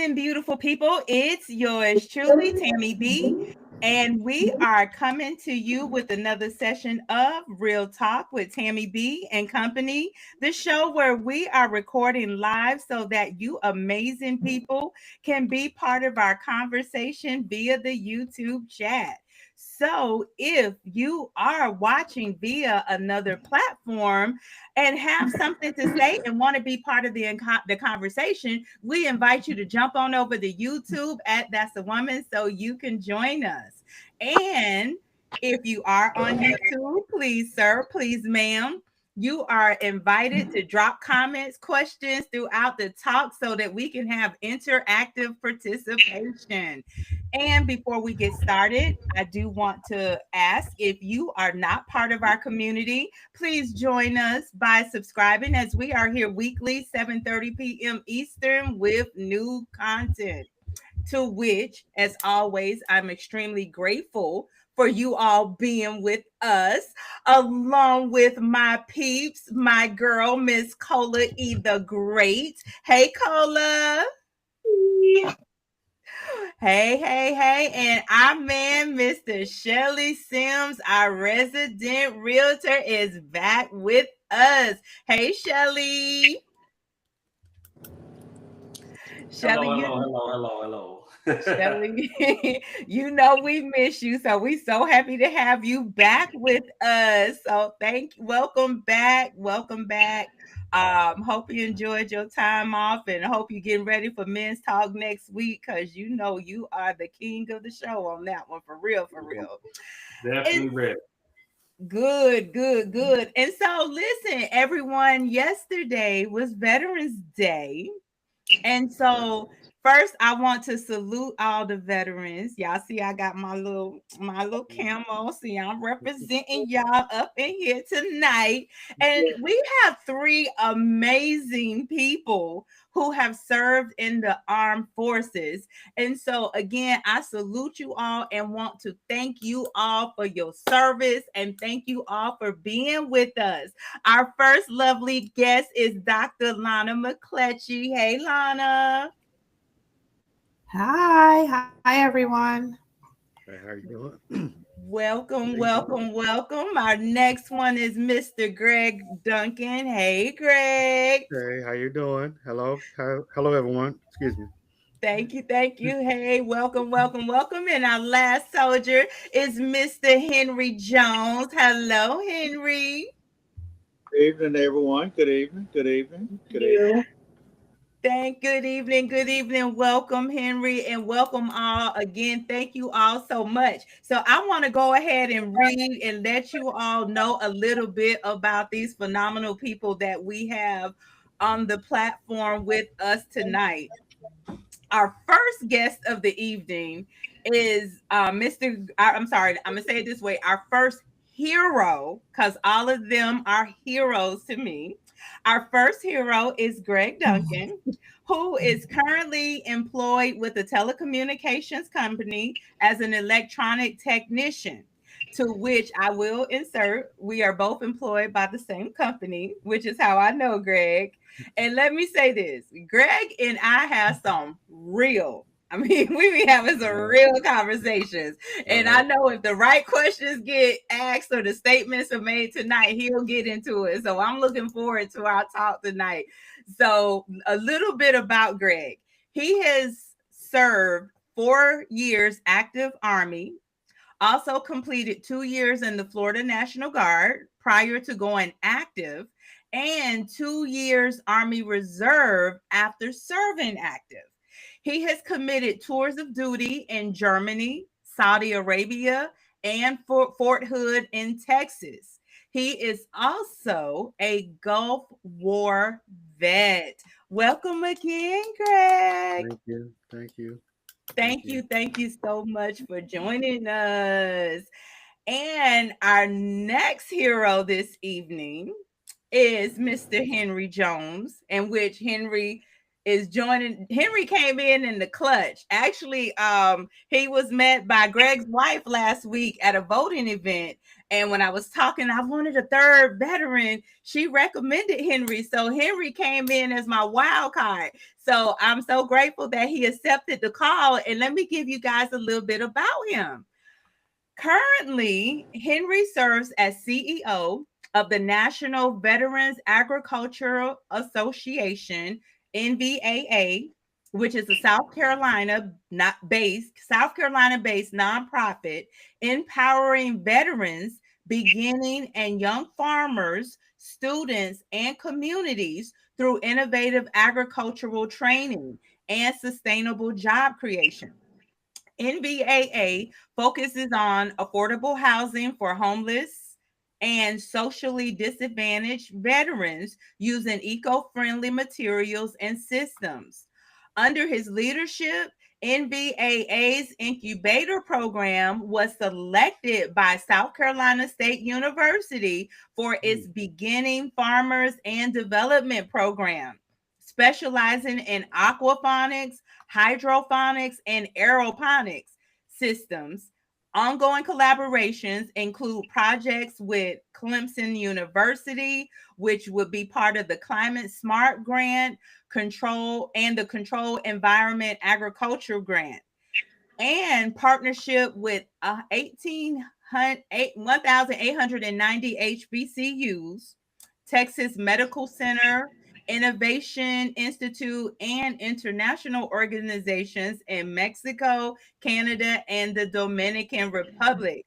evening, beautiful people. It's yours truly, Tammy B. And we are coming to you with another session of Real Talk with Tammy B and Company, the show where we are recording live so that you amazing people can be part of our conversation via the YouTube chat. So, if you are watching via another platform, and have something to say and want to be part of the conversation, we invite you to jump on over to YouTube at That's a Woman so you can join us. And if you are on YouTube, please, sir, please, ma'am, you are invited to drop comments, questions throughout the talk so that we can have interactive participation. And before we get started, I do want to ask if you are not part of our community, please join us by subscribing as we are here weekly, 7:30 p.m. Eastern with new content. To which, as always, I'm extremely grateful for you all being with us, along with my peeps, my girl, Miss Cola E the Great. Hey, Cola. Hey, hey, hey, and our man, Mr. Shelly Sims, our resident realtor, is back with us. Hey, Shelly. Shelly, Hello, you hello, hello, hello, hello. Shelly, you know we miss you, so we so happy to have you back with us. So welcome back, welcome back. Hope you enjoyed your time off, and hope you're getting ready for men's talk next week because you know you are the king of the show on that one, for real, for real. And Definitely ready. good, good, good. And so, listen, everyone. Yesterday was Veterans Day. And so first I want to salute all the veterans. Y'all see I got my little camo. See, I'm representing y'all up in here tonight. And we have three amazing people who have served in the armed forces. And so again, I salute you all and want to thank you all for your service and thank you all for being with us. Our first lovely guest is Dr. Lana McCletchy. Hey, Lana. Hi, everyone. Hey, how you doing? Welcome, welcome, welcome. Our next one is Mr. Greg Duncan. Hey, Greg. Hey, how you doing? Hello, everyone. Excuse me. Thank you, thank you. Hey, welcome, welcome, welcome. And our last soldier is Mr. Henry Jones. Hello, Henry. Good evening, everyone. Good evening. Good evening. Good evening. You. Good evening, good evening. Welcome, Henry, and welcome all again. Thank you all so much. So, I want to go ahead and read and let you all know a little bit about these phenomenal people that we have on the platform with us tonight. Our first guest of the evening is I'm sorry, I'm gonna say it this way. Our first hero, because all of them are heroes to me. Our first hero is Greg Duncan, who is currently employed with a telecommunications company as an electronic technician. To which I will insert, we are both employed by the same company, which is how I know Greg. And let me say this, Greg and I have some real, I mean, we be having some real conversations. And I know if the right questions get asked or the statements are made tonight, he'll get into it. So I'm looking forward to our talk tonight. So, a little bit about Greg. He has served 4 years active Army, also completed 2 years in the Florida National Guard prior to going active, and 2 years Army Reserve after serving active. He has committed tours of duty in Germany, Saudi Arabia, and Fort Hood in Texas. He is also a Gulf War vet. Welcome again, Greg. Thank you. Thank you. Thank you so much for joining us. And our next hero this evening is Mr. Henry Jones, in which Henry is joining. Henry came in the clutch. Actually, he was met by Greg's wife last week at a voting event, And when I was talking, I wanted a third veteran. She recommended Henry. So Henry came in as my wild card. So I'm so grateful that he accepted the call. And let me give you guys a little bit about him. Currently, Henry serves as CEO of the National Veterans Agricultural Association, NVAA, which is a South Carolina based nonprofit empowering veterans, beginning and young farmers, students, and communities through innovative agricultural training and sustainable job creation. NVAA focuses on affordable housing for homeless and socially disadvantaged veterans using eco-friendly materials and systems. Under his leadership, NVAA's incubator program was selected by South Carolina State University for its beginning farmers and development program, specializing in aquaponics, hydroponics, and aeroponics systems. Ongoing collaborations include projects with Clemson University, which would be part of the Climate Smart Grant, the Control Environment Agriculture Grant, and partnership with 1,890 HBCUs, Texas Medical Center, Innovation Institute, and international organizations in Mexico, Canada, and the Dominican Republic.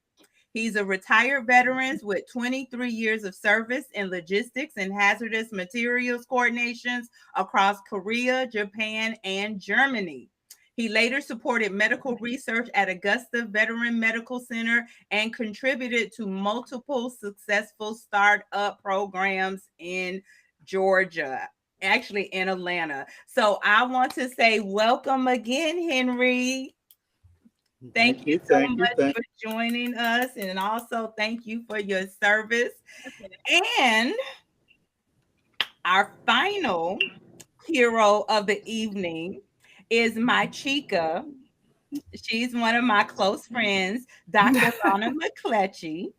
He's a retired veteran with 23 years of service in logistics and hazardous materials coordinations across Korea, Japan, and Germany. He later supported medical research at Augusta Veteran Medical Center and contributed to multiple successful startup programs in Georgia, actually in Atlanta. So I want to say welcome again, Henry. Thank you so much for joining us, and also thank you for your service. And our final hero of the evening is my chica. She's one of my close friends, Dr. Lana McCletchy.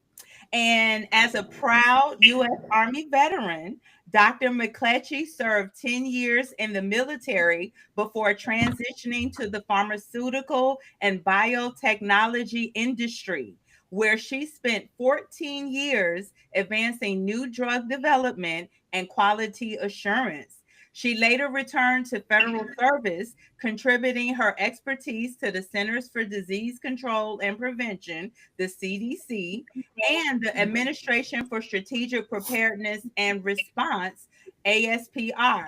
And as a proud U.S. Army veteran, Dr. McCletchy served 10 years in the military before transitioning to the pharmaceutical and biotechnology industry, where she spent 14 years advancing new drug development and quality assurance. She later returned to federal service, contributing her expertise to the Centers for Disease Control and Prevention, the CDC, and the Administration for Strategic Preparedness and Response, ASPR.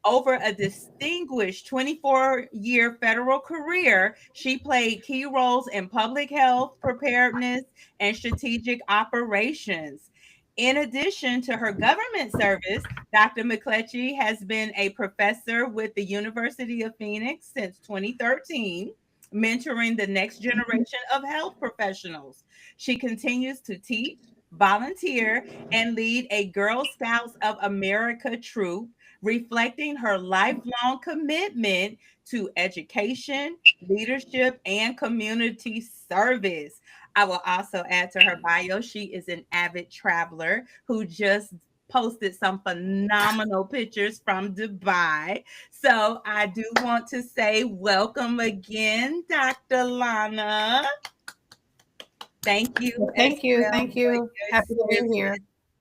Over a distinguished 24-year federal career, she played key roles in public health, preparedness, and strategic operations. In addition to her government service, Dr. McCletchy has been a professor with the University of Phoenix since 2013, mentoring the next generation of health professionals. She continues to teach, volunteer, and lead a Girl Scouts of America troop, reflecting her lifelong commitment to education, leadership, and community service. I will also add to her bio, she is an avid traveler who just posted some phenomenal pictures from Dubai. So I do want to say welcome again, Dr. Lana. Thank you. Thank you. Thank you. Happy to be here.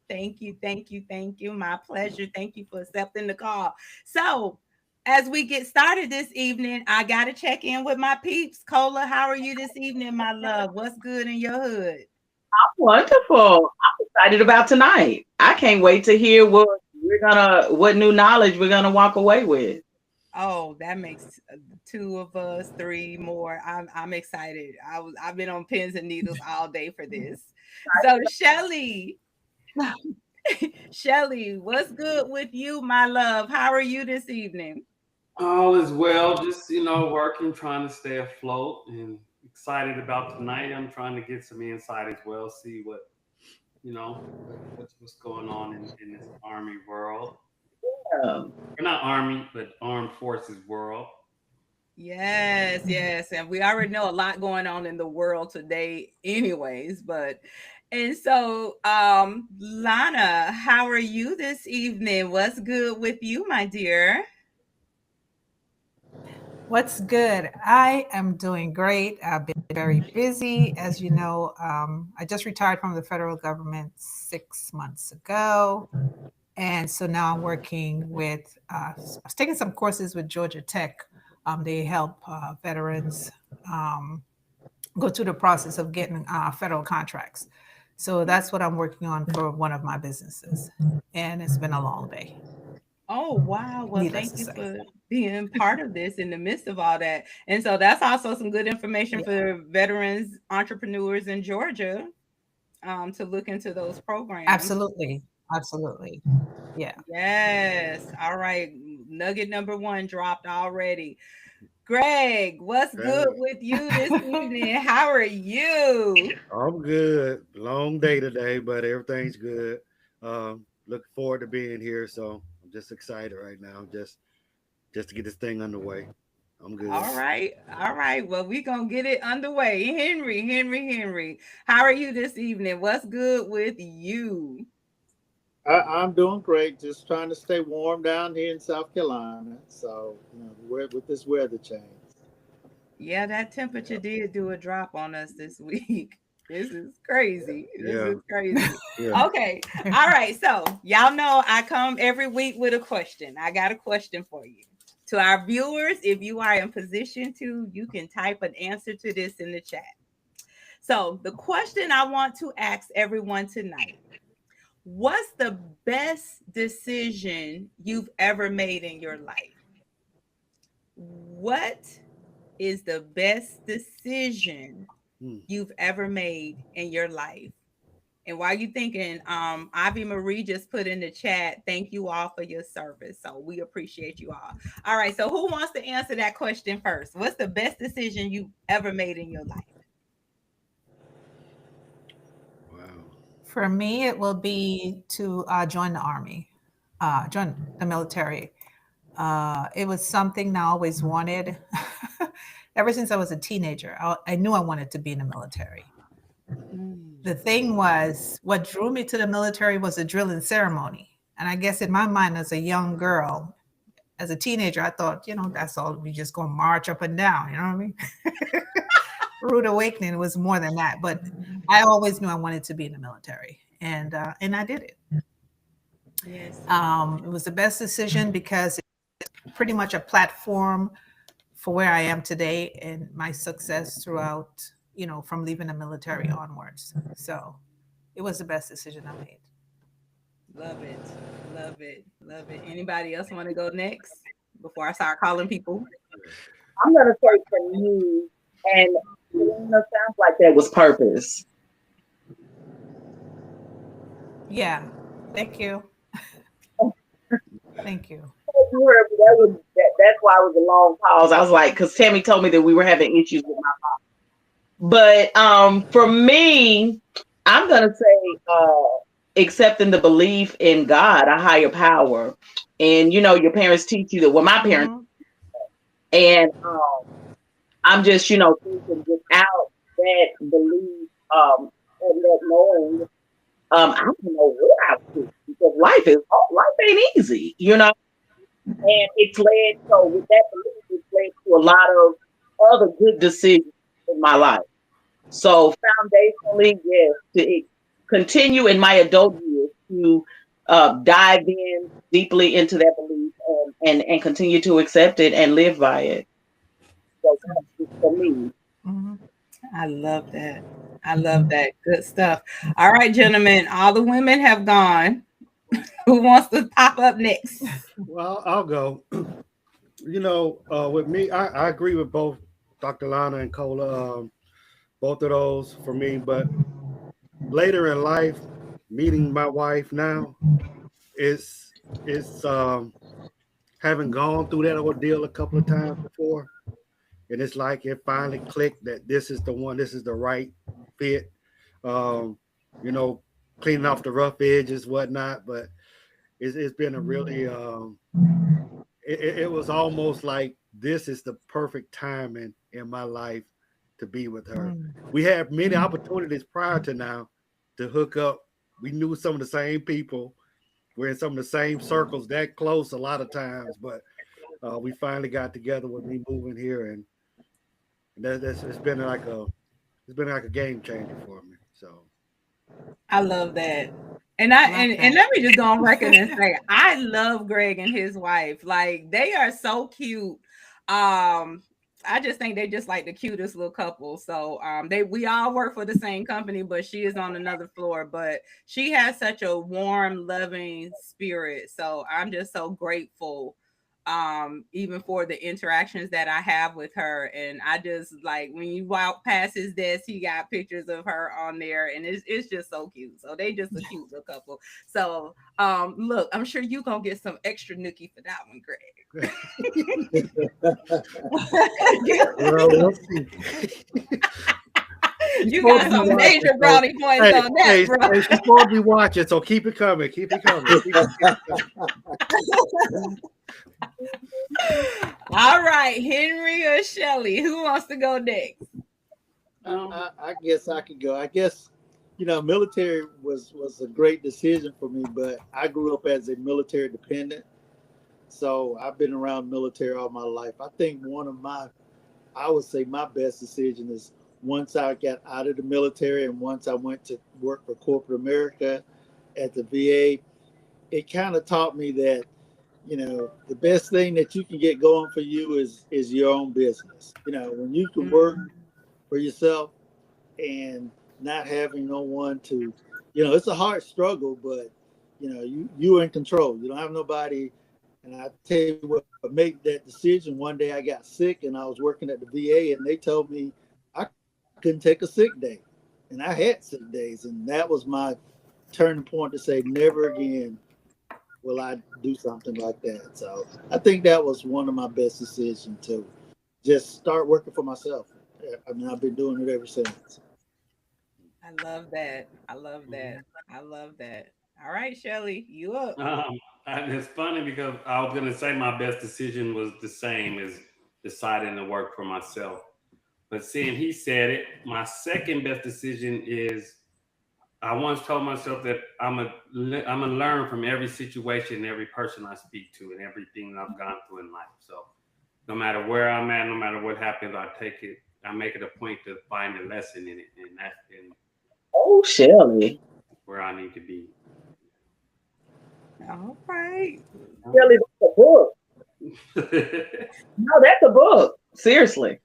Thank you. Thank you. Thank you. My pleasure. Thank you for accepting the call. So, as we get started this evening, I got to check in with my peeps. Cola, how are you this evening, my love? What's good in your hood? Wonderful. I'm excited about tonight. I can't wait to hear what new knowledge we're gonna walk away with. Oh, that makes two of us, three more. I'm excited. I've been on pins and needles all day for this. So, Shelly, Shelly, what's good with you, my love? How are you this evening? All is well. Just working, trying to stay afloat, and excited about tonight. I'm trying to get some insight as well. See what's going on in this army world. Um, Or not army, but armed forces world. Yes, yes. And we already know a lot going on in the world today, anyways. But And so, Lana, how are you this evening? What's good with you, my dear? What's good? I am doing great. I've been very busy. As you know, I just retired from the federal government 6 months ago. And so now I'm working with, I was taking some courses with Georgia Tech. They help veterans go through the process of getting federal contracts. So that's what I'm working on for one of my businesses. And it's been a long day, Oh, wow. Well, needless thank to you say. for being part of this in the midst of all that. And so that's also some good information Yeah, for veterans, entrepreneurs in Georgia, to look into those programs. absolutely. Absolutely. Yeah. Yes. All right. Nugget number one dropped already. Greg, what's good Hey, with you this evening? How are you? I'm good. Long day today, but everything's good. Looking forward to being here. So I'm just excited right now, just to get this thing underway. I'm good. All right. All right. Well, we're going to get it underway. Henry. How are you this evening? What's good with you? I'm doing great. Just trying to stay warm down here in South Carolina. So, with this weather change. Yeah, that temperature Yeah, did do a drop on us this week. This is crazy. This yeah, is crazy. yeah. Okay. All right. So, y'all know I come every week with a question. I got a question for you. To our viewers, if you are in position to, you can type an answer to this in the chat. So, the question I want to ask everyone tonight: what's the best decision you've ever made in your life? What is the best decision Hmm. you've ever made in your life? And while you thinking, Avi Marie just put in the chat, thank you all for your service. So we appreciate you all. All right. So who wants to answer that question first? What's the best decision you ever made in your life? Wow. For me, it will be to join the army, join the military. It was something I always wanted. Ever since I was a teenager, I knew I wanted to be in the military. Mm. The thing was, what drew me to the military was a drilling ceremony. And I guess in my mind, as a young girl, as a teenager, I thought, that's all. We just gonna march up and down. You know what I mean? Rude awakening was more than that, but I always knew I wanted to be in the military, and I did it. Yes. It was the best decision because it's pretty much a platform for where I am today and my success throughout, from leaving the military onwards. So it was the best decision I made. Love it. Love it. Love it. Anybody else want to go next before I start calling people? I'm gonna say for me, and Selena sounds like that was purpose. Yeah. Thank you. Thank you. You heard me, that's why it was a long pause. I was like, because Tammy told me that we were having issues with my phone. But for me, I'm gonna say accepting the belief in God, a higher power. And your parents teach you that. Well, my parents, Mhm. and I'm just thinking without that belief, and that knowing, I don't know what I would do because life ain't easy. And it's led, so with that belief, it's led to a lot of other good decisions in my life. So foundationally, yes, continue in my adult years to dive in deeply into that belief and continue to accept it and live by it. So that's just for me. Mhm. I love that. I love that. Good stuff. All right, gentlemen, all the women have gone. Who wants to pop up next? Well, I'll go. With me, I agree with both Dr. Lana and Cola. Both of those for me, but later in life, meeting my wife now is having gone through that ordeal a couple of times before, and it's like it finally clicked that this is the one, this is the right fit. Um, you know, cleaning off the rough edges, whatnot, but it's been a really it was almost like this is the perfect timing in my life to be with her. Mm. We had many opportunities prior to now, to hook up. We knew some of the same people. We're in some of the same circles that close a lot of times, but we finally got together with me moving here, and that's it's been like a game changer for me. So I love that. And I Love and that. let me just go on record and say I love Greg and his wife. Like they are so cute. I just think they just like the cutest little couple. So we all work for the same company, but she is on another floor. But she has such a warm, loving spirit. So I'm just so grateful even for the interactions that I have with her. And I just like when you walk past his desk, he got pictures of her on there, and it's just so cute. So they just a cute little couple. So look, I'm sure you gonna get some extra nookie for that one, Greg. well, we'll see. You got some major brownie points Hey, on that, hey, bro. hey, she's supposed to be watching, so keep it coming. Keep it coming. Keep it coming. All right, Henry or Shelly, who wants to go next? I guess I could go. I guess, military was a great decision for me, but I grew up as a military dependent. So I've been around military all my life. I think I would say my best decision is once I got out of the military and once I went to work for corporate America at the VA, it kind of taught me that, the best thing that you can get going for you is your own business. When you can work for yourself and not having no one to, it's a hard struggle, but you're in control. You don't have nobody. And I tell you what made that decision. One day I got sick and I was working at the VA and they told me I couldn't take a sick day. And I had sick days. And that was my turning point to say never again will I do something like that. So I think that was one of my best decisions to just start working for myself. I mean, I've been doing it ever since. I love that. I love that. I love that. All right, Shelly, you up. And it's funny because I was going to say my best decision was the same as deciding to work for myself. But seeing he said it, my second best decision is I once told myself that I'm gonna learn from every situation, and every person I speak to, and everything that I've gone through in life. So no matter where I'm at, no matter what happens, I make it a point to find a lesson in it, and Oh, Shelly. where I need to be. All right. Shelly, that's a book. No, that's a book. Seriously.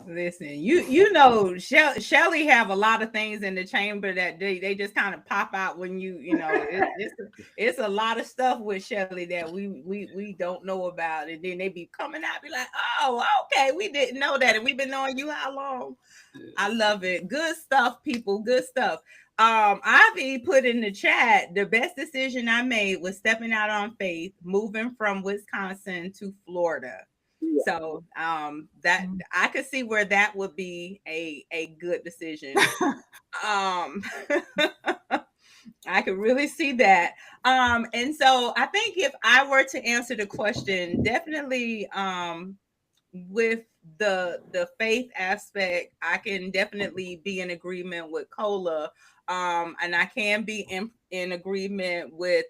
Listen, you know, Shelly have a lot of things in the chamber that they just kind of pop out when it's a lot of stuff with Shelly that we don't know about, and then they be coming out, be like, oh, okay, we didn't know that, and we've been knowing you how long. I love it. Good stuff, people. Good stuff. Ivy put in the chat the best decision I made was stepping out on faith, moving from Wisconsin to Florida. Yeah. So that I could see where that would be a good decision. um I could really see that. And so I think if I were to answer the question, definitely with the faith aspect, I can definitely be in agreement with Cola. And I can be in agreement with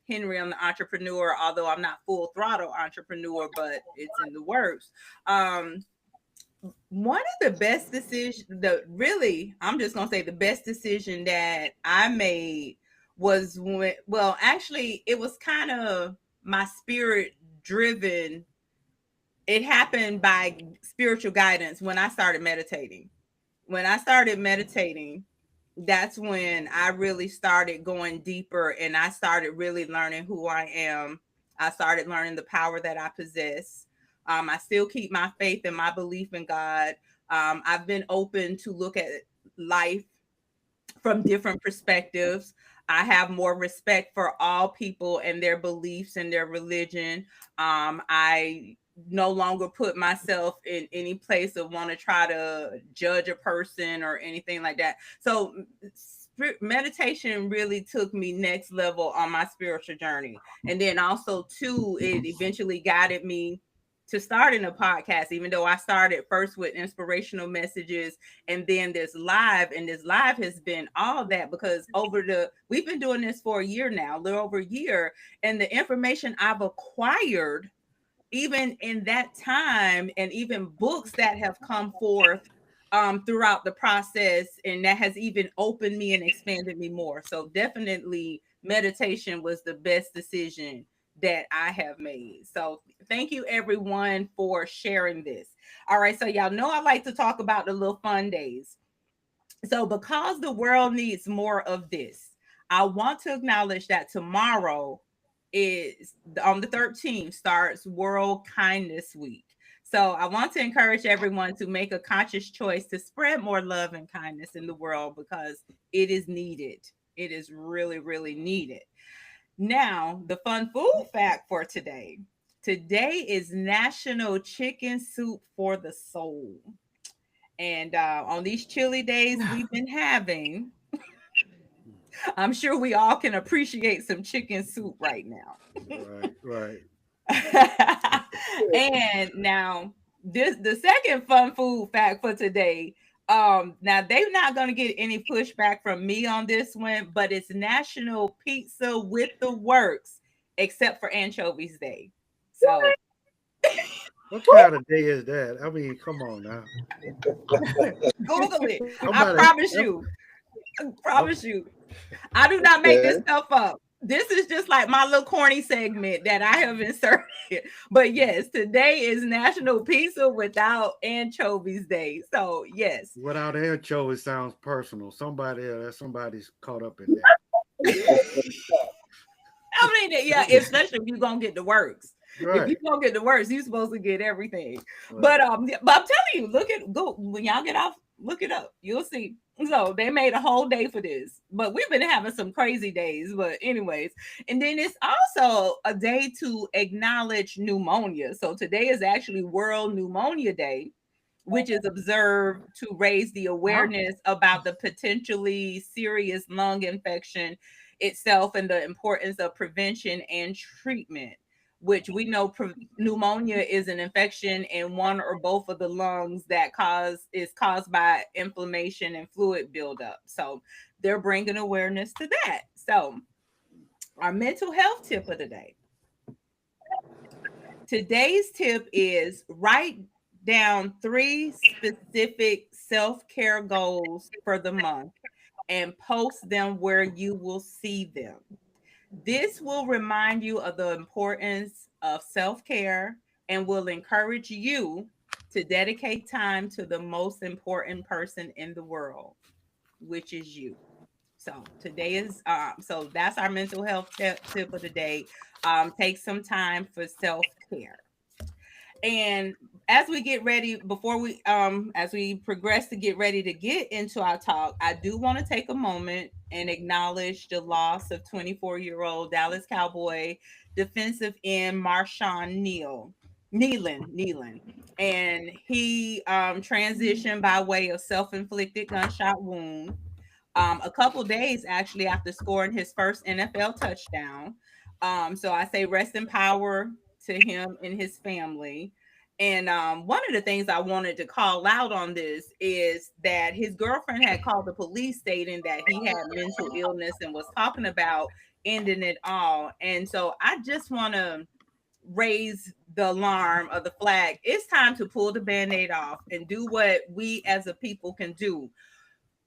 Henry on the entrepreneur, although I'm not full throttle entrepreneur, but it's in the works. One of the best decisions, I'm just gonna say the best decision that I made was when, well, actually, it was kind of my spirit driven. It happened by spiritual guidance when I started meditating. When I started meditating, that's when I really started going deeper and I started really learning who I am. I started learning the power that I possess. I still keep my faith and my belief in God. I've been open to look at life from different perspectives. I have more respect for all people and their beliefs and their religion. I no longer put myself in any place of want to try to judge a person or anything like that. So meditation really took me next level on my spiritual journey. And then also too, it eventually guided me to starting a podcast, even though I started first with inspirational messages and then this live, and this live has been all that because we've been doing this for a year now, a little over a year, and the information I've acquired even in that time, and even books that have come forth throughout the process, and that has even opened me and expanded me more. So definitely meditation was the best decision that I have made. So thank you everyone for sharing this. All right, so y'all know I like to talk about the little fun days. So because the world needs more of this, I want to acknowledge that tomorrow is on the 13th starts World Kindness Week. So I want to encourage everyone to make a conscious choice to spread more love and kindness in the world because it is needed. It is really, really needed. Now, the fun food fact for today. Today is National Chicken Soup for the Soul. And on these chilly days we've been having, I'm sure we all can appreciate some chicken soup right now. Right, right. And now this the second fun food fact for today. Now they're not gonna get any pushback from me on this one, but it's National Pizza with the Works, except for Anchovies Day. So What kind of day is that? I mean, come on now. Google it. I Somebody, promise you. I oh, promise you. I do not make this stuff up. This is just like my little corny segment that I have inserted. But yes, today is National Pizza Without Anchovies Day. So yes. without anchovy, it sounds personal. Somebody's caught up in that. I mean, yeah, especially if you're gonna get the works. If you Right, don't get the works, you're supposed to get everything. right. But I'm telling you, go when y'all get off, look it up. You'll see. So they made a whole day for this. But we've been having some crazy days. But anyways, and then it's also a day to acknowledge pneumonia. So today is actually World Pneumonia Day, which is observed to raise the Wow. awareness about the potentially serious lung infection itself and the importance of prevention and treatment. Which we know pneumonia is an infection in one or both of the lungs that is caused by inflammation and fluid buildup. So they're bringing awareness to that. So our mental health tip of the day. Today's tip is write down 3 specific self care goals for the month and post them where you will see them. This will remind you of the importance of self care and will encourage you to dedicate time to the most important person in the world, which is you. So today is so that's our mental health tip of the day. Take some time for self care. And as we get ready, before we as we progress to get ready to get into our talk, I do want to take a moment and acknowledge the loss of 24-year-old Dallas Cowboy defensive end Marshawn Nealon. And he transitioned by way of self-inflicted gunshot wound a couple days actually after scoring his first NFL touchdown. So I say rest in power to him and his family. And one of the things I wanted to call out on this is that his girlfriend had called the police stating that he had mental illness and was talking about ending it all. And so I just want to raise the alarm of the flag. It's time to pull the band-aid off and do what we as a people can do.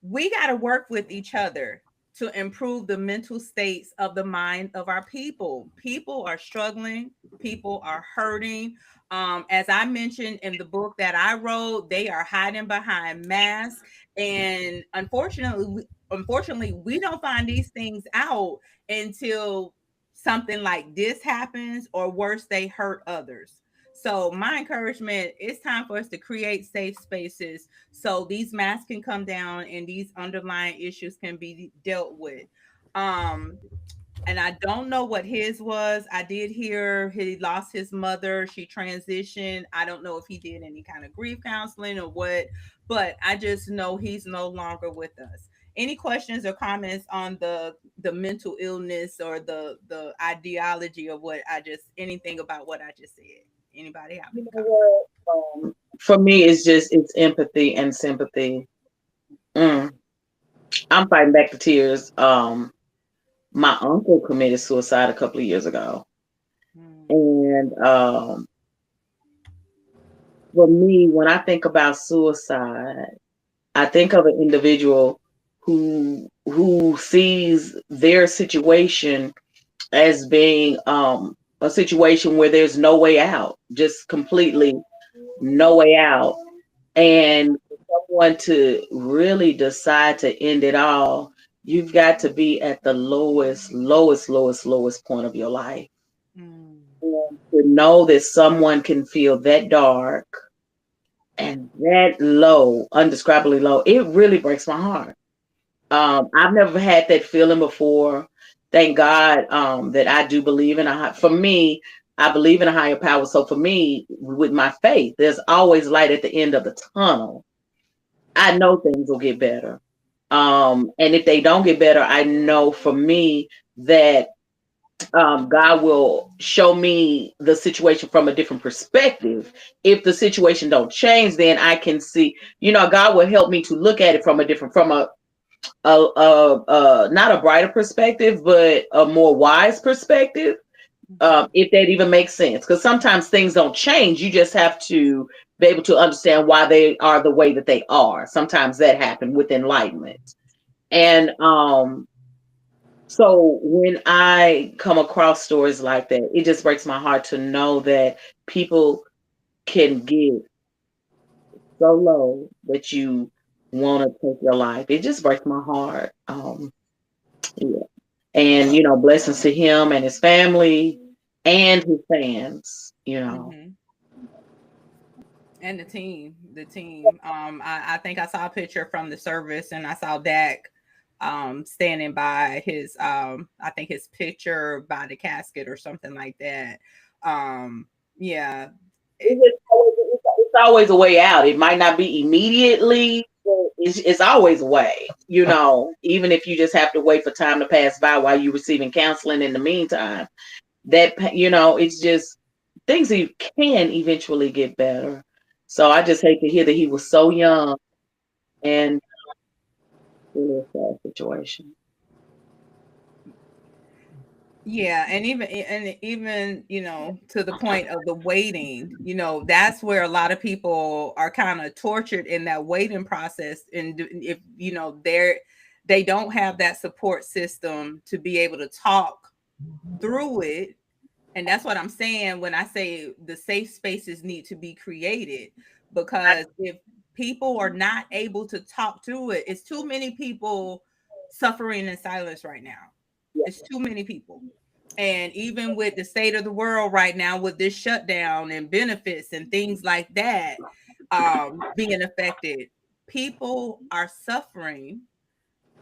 We got to work with each other to improve the mental states of the mind of our people. People are struggling, people are hurting. As I mentioned in the book that I wrote, they are hiding behind masks, and unfortunately, we don't find these things out until something like this happens, or worse, they hurt others. So my encouragement, it's time for us to create safe spaces so these masks can come down and these underlying issues can be dealt with. Um, and I don't know what his was. I did hear he lost his mother. She transitioned. I don't know if he did any kind of grief counseling or what, but I just know he's no longer with us. Any questions or comments on the mental illness or the ideology of what I just anything about what I just said? Anybody have You any know comments? what? For me, it's empathy and sympathy. Mm. I'm fighting back the tears. My uncle committed suicide a couple of years ago, Mm, and for me, when I think about suicide, I think of an individual who sees their situation as being a situation where there's no way out, just completely no way out. And for someone to really decide to end it all, you've got to be at the lowest point of your life. mm, And to know that someone can feel that dark and that low, undescribably low, it really breaks my heart. I've never had that feeling before. Thank God that I do believe in for me, I believe in a higher power. So for me, with my faith, there's always light at the end of the tunnel. I know things will get better. And if they don't get better, I know for me that God will show me the situation from a different perspective. If the situation don't change, then I can see, God will help me to look at it from not a brighter perspective, but a more wise perspective. mhm. If that even makes sense, because sometimes things don't change. You just have to be able to understand why they are the way that they are. Sometimes that happens with enlightenment. And so when I come across stories like that, it just breaks my heart to know that people can get so low that you want to take your life. It just breaks my heart. Yeah. And blessings to him and his family and his fans. Mhm. And the team. I think I saw a picture from the service, and I saw Dak standing by his I think his picture by the casket or something like that. Yeah. It, It's always a way out. It might not be immediately, but it's always a way. Even if you just have to wait for time to pass by while you're receiving counseling in the meantime, it's just things that can eventually get better. So I just hate to hear that he was so young and really a sad situation. Yeah, and even to the point of the waiting, that's where a lot of people are kind of tortured in that waiting process. And if they don't have that support system to be able to talk through it. And that's what I'm saying when I say the safe spaces need to be created, because if people are not able to talk through it, it's too many people suffering in silence right now. It's too many people. And even with the state of the world right now, with this shutdown and benefits and things like that being affected, people are suffering.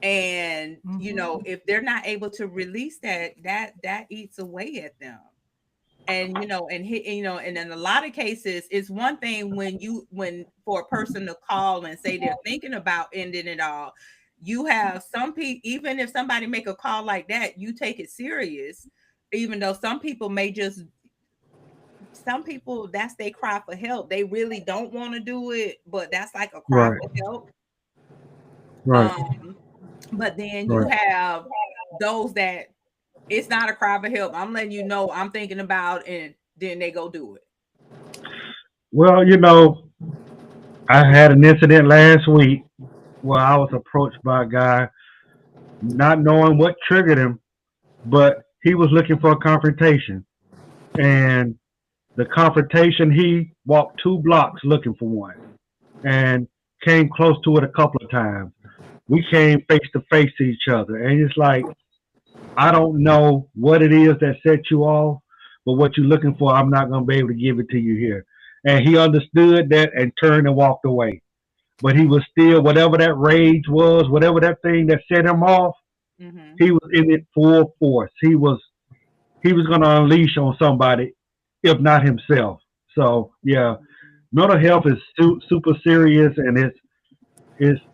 And if they're not able to release that eats away at them. And and in a lot of cases, it's one thing when for a person to call and say they're thinking about ending it all. You have some people, even if somebody make a call like that, you take it serious, even though some people, that's they cry for help. They really don't want to do it, but that's like a cry Right, for help. right, um but then you right. have those that it's not a cry for help. I'm letting you know I'm thinking about, and then they go do it. Well, I had an incident last week where I was approached by a guy, not knowing what triggered him, but he was looking for a confrontation. And the confrontation, he walked 2 blocks looking for one and came close to it a couple of times. We came face to face to each other. And it's like, I don't know what it is that set you off, but what you're looking for, I'm not going to be able to give it to you here. And he understood that and turned and walked away. But he was still, whatever that rage was, whatever that thing that set him off, Mm-hmm. he was in it full force. He was going to unleash on somebody, if not himself. So yeah, mental health is super serious, and it's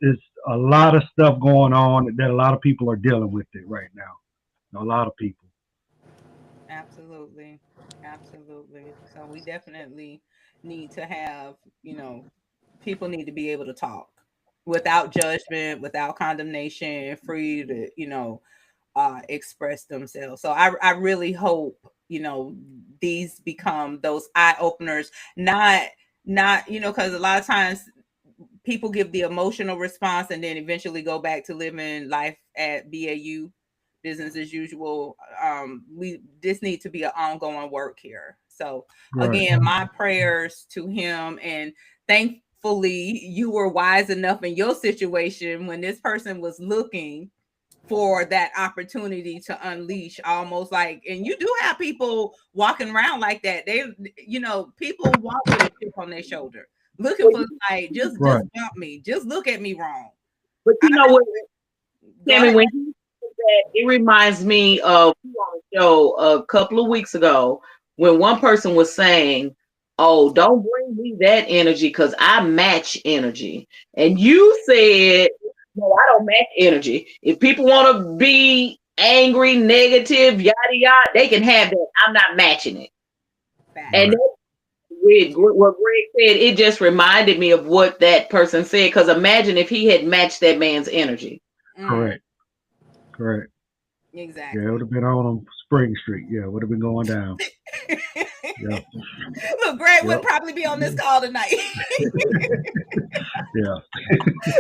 a lot of stuff going on that a lot of people are dealing with it right now. A lot of people. Absolutely. Absolutely. So we definitely need to have, people need to be able to talk without judgment, without condemnation, free to, express themselves. So I really hope, these become those eye openers, not, because a lot of times people give the emotional response and then eventually go back to living life at BAU, business as usual. We This need to be an ongoing work here. So Right. again, my prayers to him, and thankfully you were wise enough in your situation when this person was looking for that opportunity to unleash, almost like, and you do have people walking around like that. People walk with a chip on their shoulder looking for, like, just Right. bump me, just look at me wrong. But I you know what, Go Tammy, ahead. when you said that, it reminds me of you on the show a couple of weeks ago when one person was saying, "Oh, don't bring me that energy because I match energy," and you said, "No, I don't match energy. If people want to be angry, negative, yada yada, they can have that. I'm not matching it." Fact. And Right. that's with what Greg said. It just reminded me of what that person said. Because imagine if he had matched that man's energy. Mm, Correct. Correct. Yeah, it would exactly. have been on Spring Street. Yeah, it would have been going down. Yeah. Look, Greg would Yep. probably be on this call tonight. Yeah.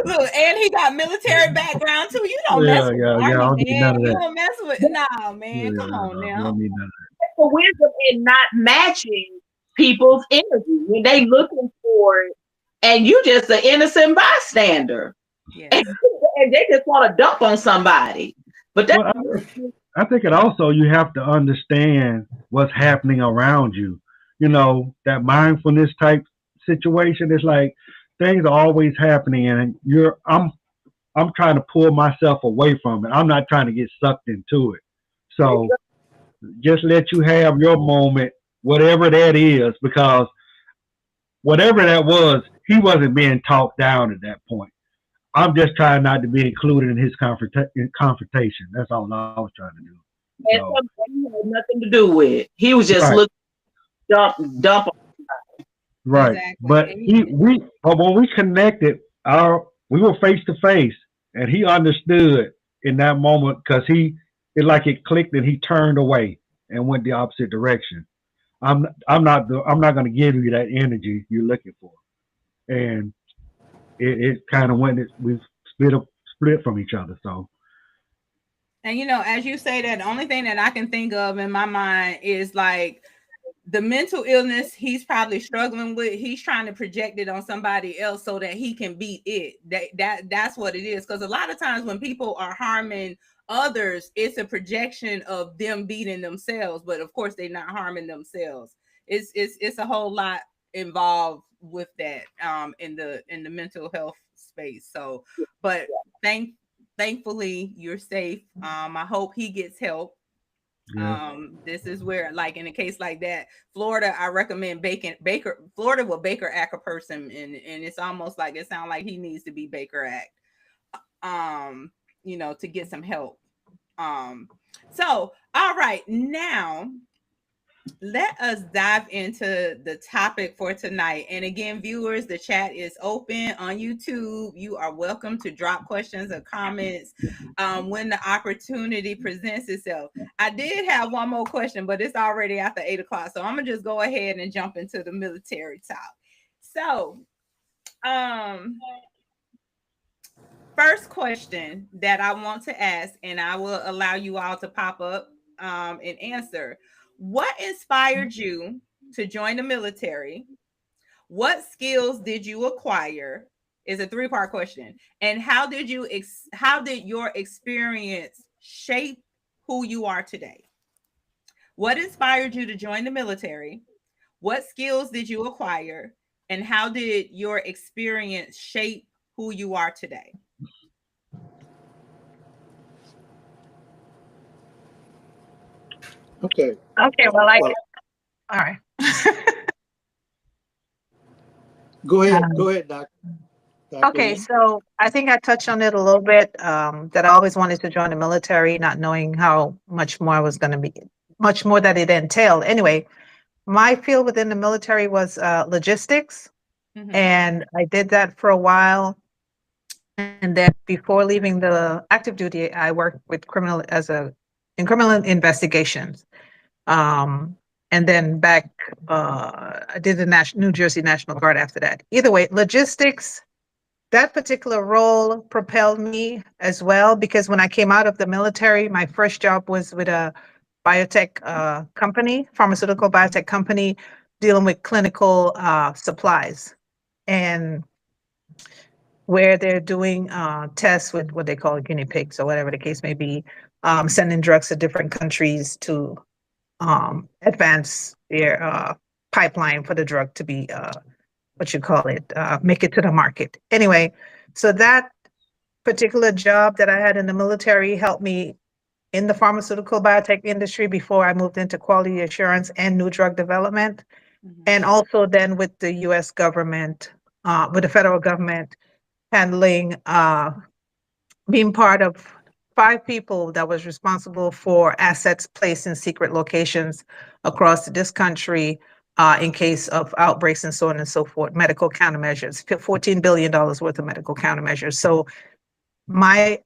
Look, and he got military background too. You don't mess Yeah. with Yeah. the Yeah. I army, don't need man. none of You that. don't mess with, That's nah, Yeah. man. Yeah. Come No. on No. We now. don't need none of the wisdom in not matching people's energy when they looking for it, and you just an innocent bystander, Yes. and they just want to dump on somebody. But that. that's Well, I think it also you have to understand what's happening around you. That mindfulness type situation is like things are always happening, and I'm trying to pull myself away from it. I'm not trying to get sucked into it. So just let you have your moment, whatever that is, because whatever that was, he wasn't being talked down at that point. I'm just trying not to be included in his confrontation. That's all I was trying to do. and So something he had nothing to do with. He was just right, looking dump. right. Exactly. But but when we connected, we were face to face, and he understood in that moment because it like it clicked and he turned away and went the opposite direction. I'm not going to give you that energy you're looking for, and it kind of went. We split from each other. So And as you say that, the only thing that I can think of in my mind is like the mental illness he's probably struggling with. He's trying to project it on somebody else so that he can beat it. That's what it is. Because a lot of times when people are harming others, it's a projection of them beating themselves. But of course, they're not harming themselves. It's a whole lot involved with that in the mental health space. So, but thankfully you're safe. I hope he gets help. yeah, This is where, like in a case like that, Florida, I recommend Baker. Florida will Baker Act a person, and it's almost like it sounds like he needs to be Baker Act, to get some help. So all right, now let us dive into the topic for tonight. And again, viewers, the chat is open on YouTube. You are welcome to drop questions or comments when the opportunity presents itself. I did have one more question, but it's already after 8 o'clock. So I'm going to just go ahead and jump into the military talk. So, first question that I want to ask, and I will allow you all to pop up and answer. What inspired you to join the military? What skills did you acquire? Is a three-part question. And how did your experience shape who you are today? What inspired you to join the military? What skills did you acquire? And how did your experience shape who you are today? Okay. Okay, well, Well, all right. go ahead. Um, Go ahead, Dr. okay, Lynn. so I think I touched on it a little bit, that I always wanted to join the military, not knowing how much more was going to be, much more that it entailed. Anyway, my field within the military was logistics, Mhm. and I did that for a while. And then before leaving the active duty, I worked with in criminal investigations. Um, and then back, I did the New Jersey National Guard after that. Either way, logistics, that particular role propelled me as well, because when I came out of the military, my first job was with a biotech company, pharmaceutical biotech company, dealing with clinical supplies. And where they're doing tests with what they call guinea pigs or whatever the case may be, sending drugs to different countries to advance their pipeline for the drug to be what you call it, make it to the market. Anyway, so that particular job that I had in the military helped me in the pharmaceutical biotech industry before I moved into quality assurance and new drug development. Mhm. And also then with the US government, with the federal government, handling being part of 5 people that was responsible for assets placed in secret locations across this country in case of outbreaks and so on and so forth, medical countermeasures, $14 billion worth of medical countermeasures. So my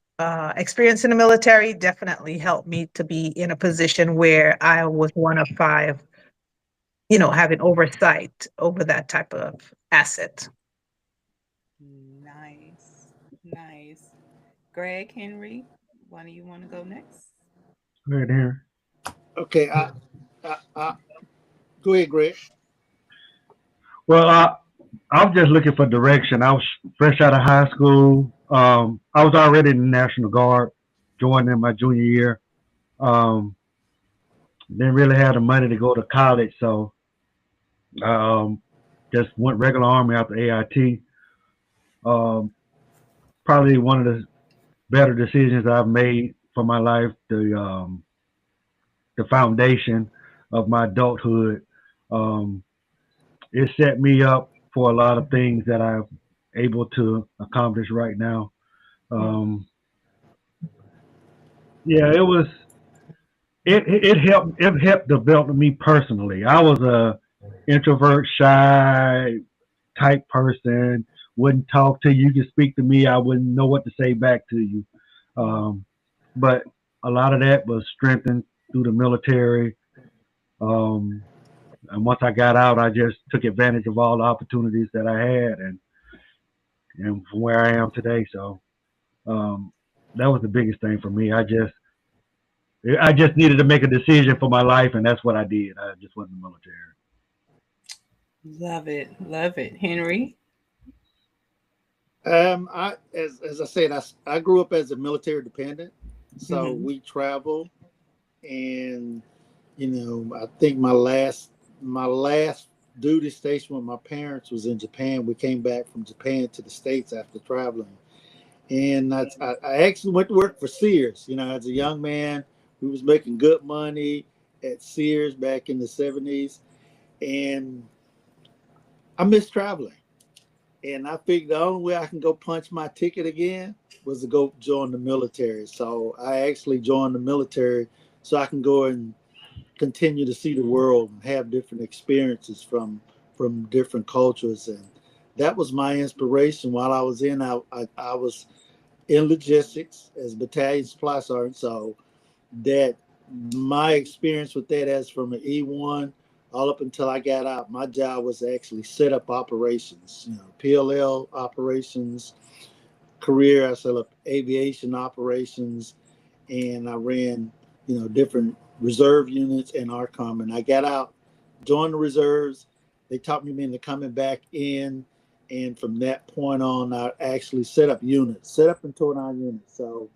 experience in the military definitely helped me to be in a position where I was one of 5, having oversight over that type of asset. Nice. Nice. Greg, Henry, one of you want to go next? Right here. Okay, I go ahead, Greg. Well, I was just looking for direction. I was fresh out of high school. I was already in the National Guard, joined in my junior year. Um, didn't really have the money to go to college, so um, just went regular Army after AIT. Um, Probably one of the better decisions I've made for my life. The foundation of my adulthood. Um, it set me up for a lot of things that I'm able to accomplish right now. Um, yeah, it helped develop me personally. I was a introvert, shy type person. Wouldn't talk to you. You could speak to me, I wouldn't know what to say back to you. Um, but a lot of that was strengthened through the military. Um, and once I got out, I just took advantage of all the opportunities that I had, and from where I am today. So um, that was the biggest thing for me. I just needed to make a decision for my life, and that's what I did. I just went in the military. Love it. Love it. Henry? As I said, I grew up as a military dependent, so Mhm. we travel, and I think my last duty station with my parents was in Japan. We came back from Japan to the States after traveling, and I actually went to work for Sears. As a young man, we was making good money at Sears back in the '70s, and I miss traveling. And I figured the only way I can go punch my ticket again was to go join the military. So I actually joined the military so I can go and continue to see the world and have different experiences from different cultures. And that was my inspiration while I was I was in logistics as battalion supply sergeant. So that my experience with that, as from an E1 all up until I got out, my job was to actually set up operations, PLL operations, career. I set up aviation operations, and I ran, different reserve units and ARCOM. And I got out, joined the reserves. They taught me into coming back in. And from that point on, I actually set up and tore down units. So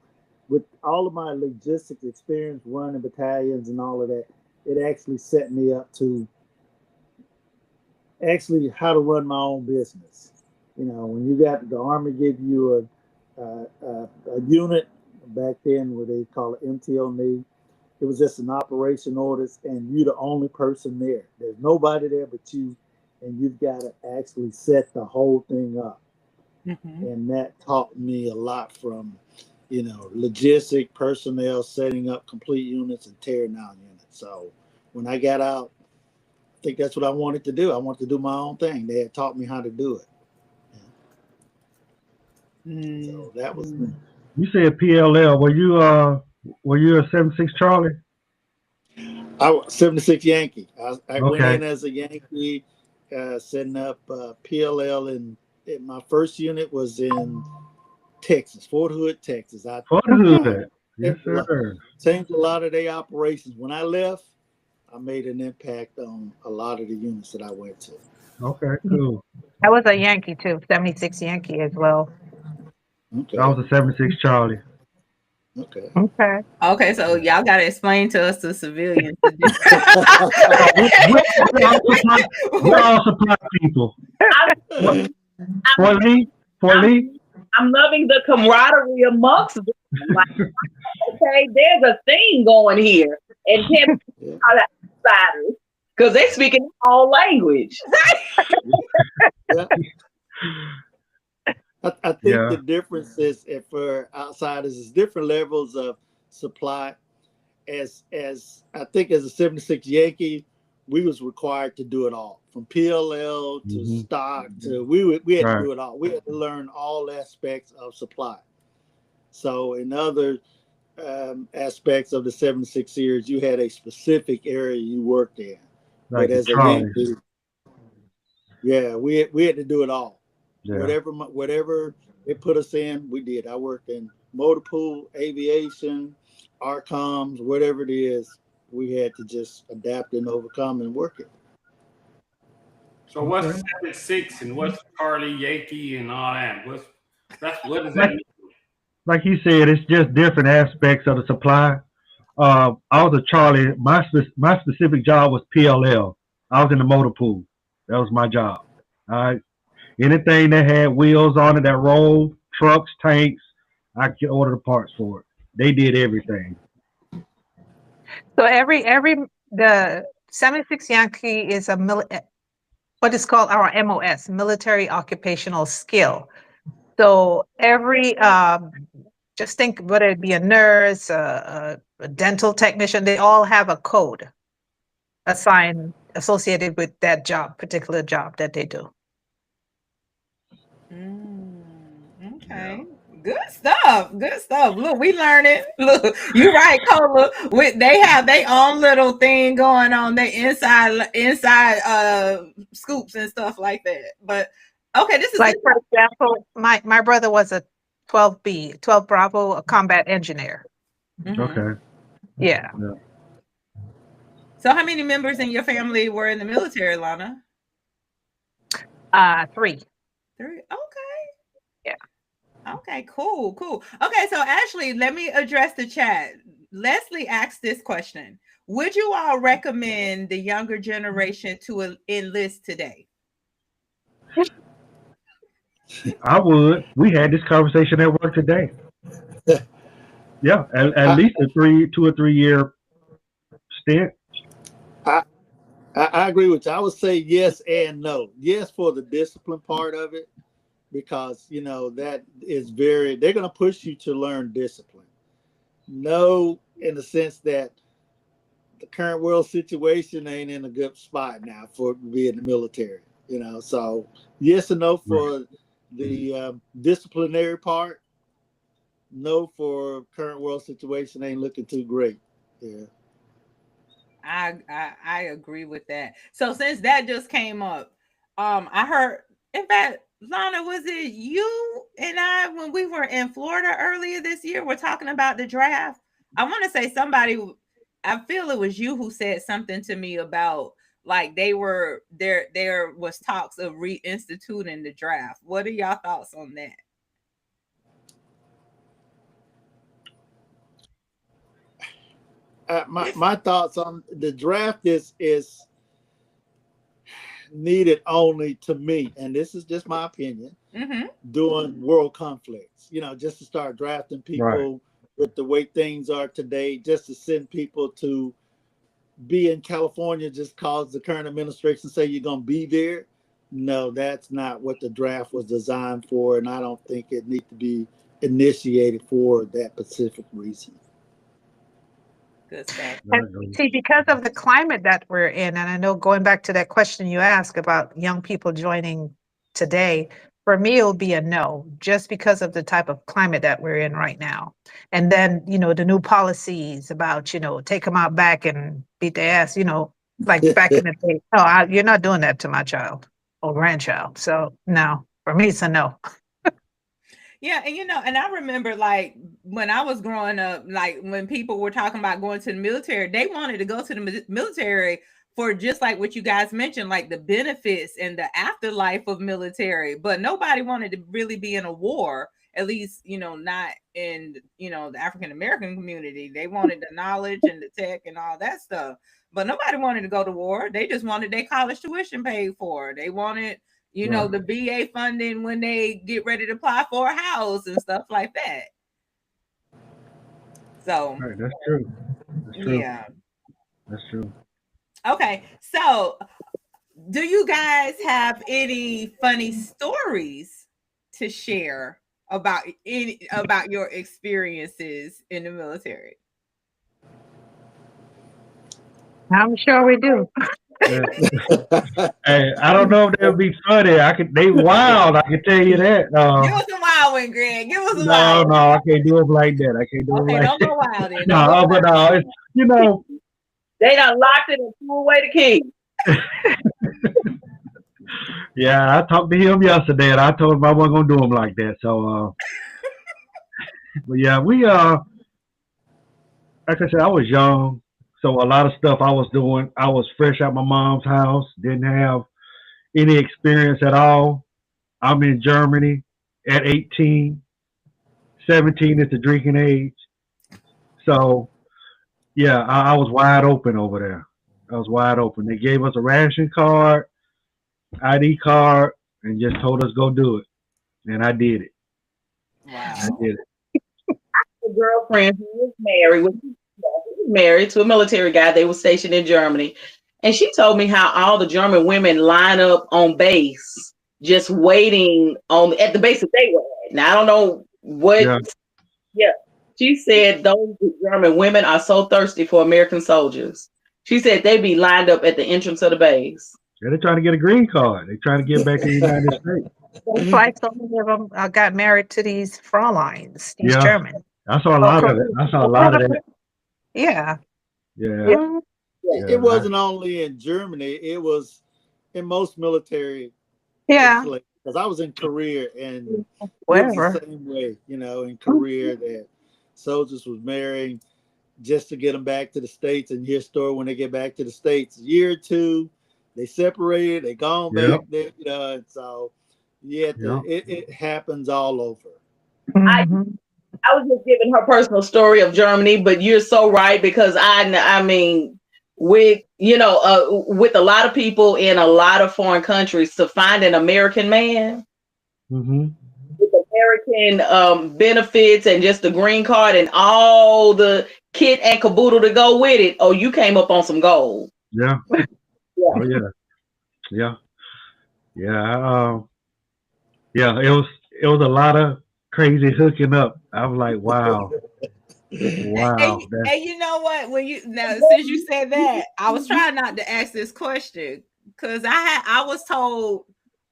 with all of my logistics experience running battalions and all of that, it actually set me up to actually how to run my own business. When you got the Army give you a unit back then, where they call it MTL, it was just an operation orders, and you're the only person there. There's nobody there but you, and you've got to actually set the whole thing up. Mhm. And that taught me a lot from, logistic personnel, setting up complete units and tearing down units. So when I got out, think that's what I wanted to do. I wanted to do my own thing. They had taught me how to do it. So that was me. You said PLL. Were you a 76 Charlie? I was 76 Yankee. I went Okay. in as a Yankee, setting up PLL, and my first unit was in Texas, Fort Hood, Texas. Fort Hood. Yes, sir. Changed a lot of their operations. When I left, I made an impact on a lot of the units that I went to. Okay, cool. I was a Yankee too, 76 Yankee as well. Okay. I was a 76 Charlie. Okay. Okay. Okay, so y'all got to explain to us, the civilians. We're all supply people. For Lee? I'm loving the camaraderie amongst them. Like, okay, there's a thing going here, and can't be outsiders because they speaking all language. I think the difference is, if for outsiders, is different levels of supply. As I think, as a 76 Yankee, we was required to do it all, from PLL to stock to we had to do it all. We had to learn all aspects of supply. So in other aspects of the 76 series, you had a specific area you worked in. Like but as a Yankee, we had to do it all. Yeah. Whatever they put us in, we did. I worked in motor pool, aviation, ARCOMs, whatever it is. We had to just adapt and overcome and work it. So what's 76 and what's Charlie, Yankee, and all that? What does that mean? Like you said, it's just different aspects of the supply. I was a Charlie. My specific job was PLL. I was in the motor pool. That was my job. All right. Anything that had wheels on it that rolled, trucks, tanks, I could order the parts for it. They did everything. So the 76 Yankee is what is called our MOS, military occupational skill. So just think whether it be a nurse, a dental technician, they all have a code associated with that particular job that they do. Okay. Good stuff. Look, we learning. Look, you right, Cola. They have their own little thing going on. They inside scoops and stuff like that. But okay, this is like, for example, my brother was a 12 Bravo, a combat engineer. Okay. Yeah. So how many members in your family were in the military, Lana? 3. 3. Okay. Yeah. Okay, cool. Okay, so Ashley, let me address the chat. Leslie asked this question. Would you all recommend the younger generation to enlist today? I would. We had this conversation at work today. Yeah, at least a 2 or 3 year stint. I agree with you. I would say yes and no. Yes, for the discipline part of it, because that is they're going to push you to learn discipline. No, in the sense that the current world situation ain't in a good spot now for to be in the military. So yes and no for the disciplinary part. No for current world situation ain't looking too great. Yeah. I agree with that. So since that just came up, I heard, in fact, Lana, was it you and I when we were in Florida earlier this year? We're talking about the draft. I want to say I feel it was you who said something to me about like there was talks of reinstituting the draft. What are y'all thoughts on that? My thoughts on the draft is needed only, to me, and this is just my opinion, during world conflicts. Just to start drafting people with the way things are today, just to send people to be in California just cause the current administration say you're going to be there. No, that's not what the draft was designed for, and I don't think it needs to be initiated for that specific reason. Good stuff. And see, because of the climate that we're in, and I know going back to that question you asked about young people joining today, for me, it'll be a no, just because of the type of climate that we're in right now. And then, the new policies about, take them out back and beat their ass, like back in the day. No, you're not doing that to my child or grandchild. So, no, for me, it's a no. Yeah, and I remember like when I was growing up, like when people were talking about going to the military, they wanted to go to the military for just like what you guys mentioned, like the benefits and the afterlife of military, but nobody wanted to really be in a war, at least, not in, the African American community. They wanted the knowledge and the tech and all that stuff, but nobody wanted to go to war. They just wanted their college tuition paid for. They wanted the VA funding when they get ready to apply for a house and stuff like that. So that's true. That's true. Yeah. That's true. Okay. So do you guys have any funny stories to share about your experiences in the military? I'm sure we do. Hey, I don't know if they'll be funny. They wild. I can tell you that. Give us a wild one, Greg. Give us a No, wild one. I can't do them like that. I can't do them Okay, like don't that. go wild then. No, but no, it's, They done locked it and threw away the key. yeah, I talked to him yesterday, and I told him I wasn't gonna do him like that. So, but yeah, we like I said, I was young, so a lot of stuff I was doing, I was fresh out my mom's house, didn't have any experience at all. I'm in Germany at 18, 17 is the drinking age. So, yeah, I was wide open over there. I was wide open. They gave us a ration card, ID card, and just told us go do it. And I did it. Wow. I did it. A girlfriend who was married to a military guy. They were stationed in Germany. And she told me how all the German women line up on base, just waiting at the base that they were at. Now, I don't know what. Yeah. She said those German women are so thirsty for American soldiers. She said they be lined up at the entrance of the base. Yeah, they're trying to get a green card. They're trying to get back to the United States. It's like so many of them got married to these Frauleins, these German. I saw a lot of it. I saw a lot of that. Yeah. Yeah. It wasn't only in Germany, it was in most military. Yeah. Because I was in Korea and whatever. It was the same way, in Korea that soldiers was marrying just to get them back to the States, and hear a story when they get back to the States, a year or two, they separated, they gone back there, and so it happens all over. Mm-hmm. I was just giving her personal story of Germany, but you're so right, because I mean, with with a lot of people in a lot of foreign countries, to find an American man with American benefits and just the green card and all the kit and caboodle to go with it, oh, you came up on some gold. Yeah. Oh, yeah. It was a lot of crazy hooking up. I was like, wow. Wow. And you know what? Since you said that, I was trying not to ask this question because I was told,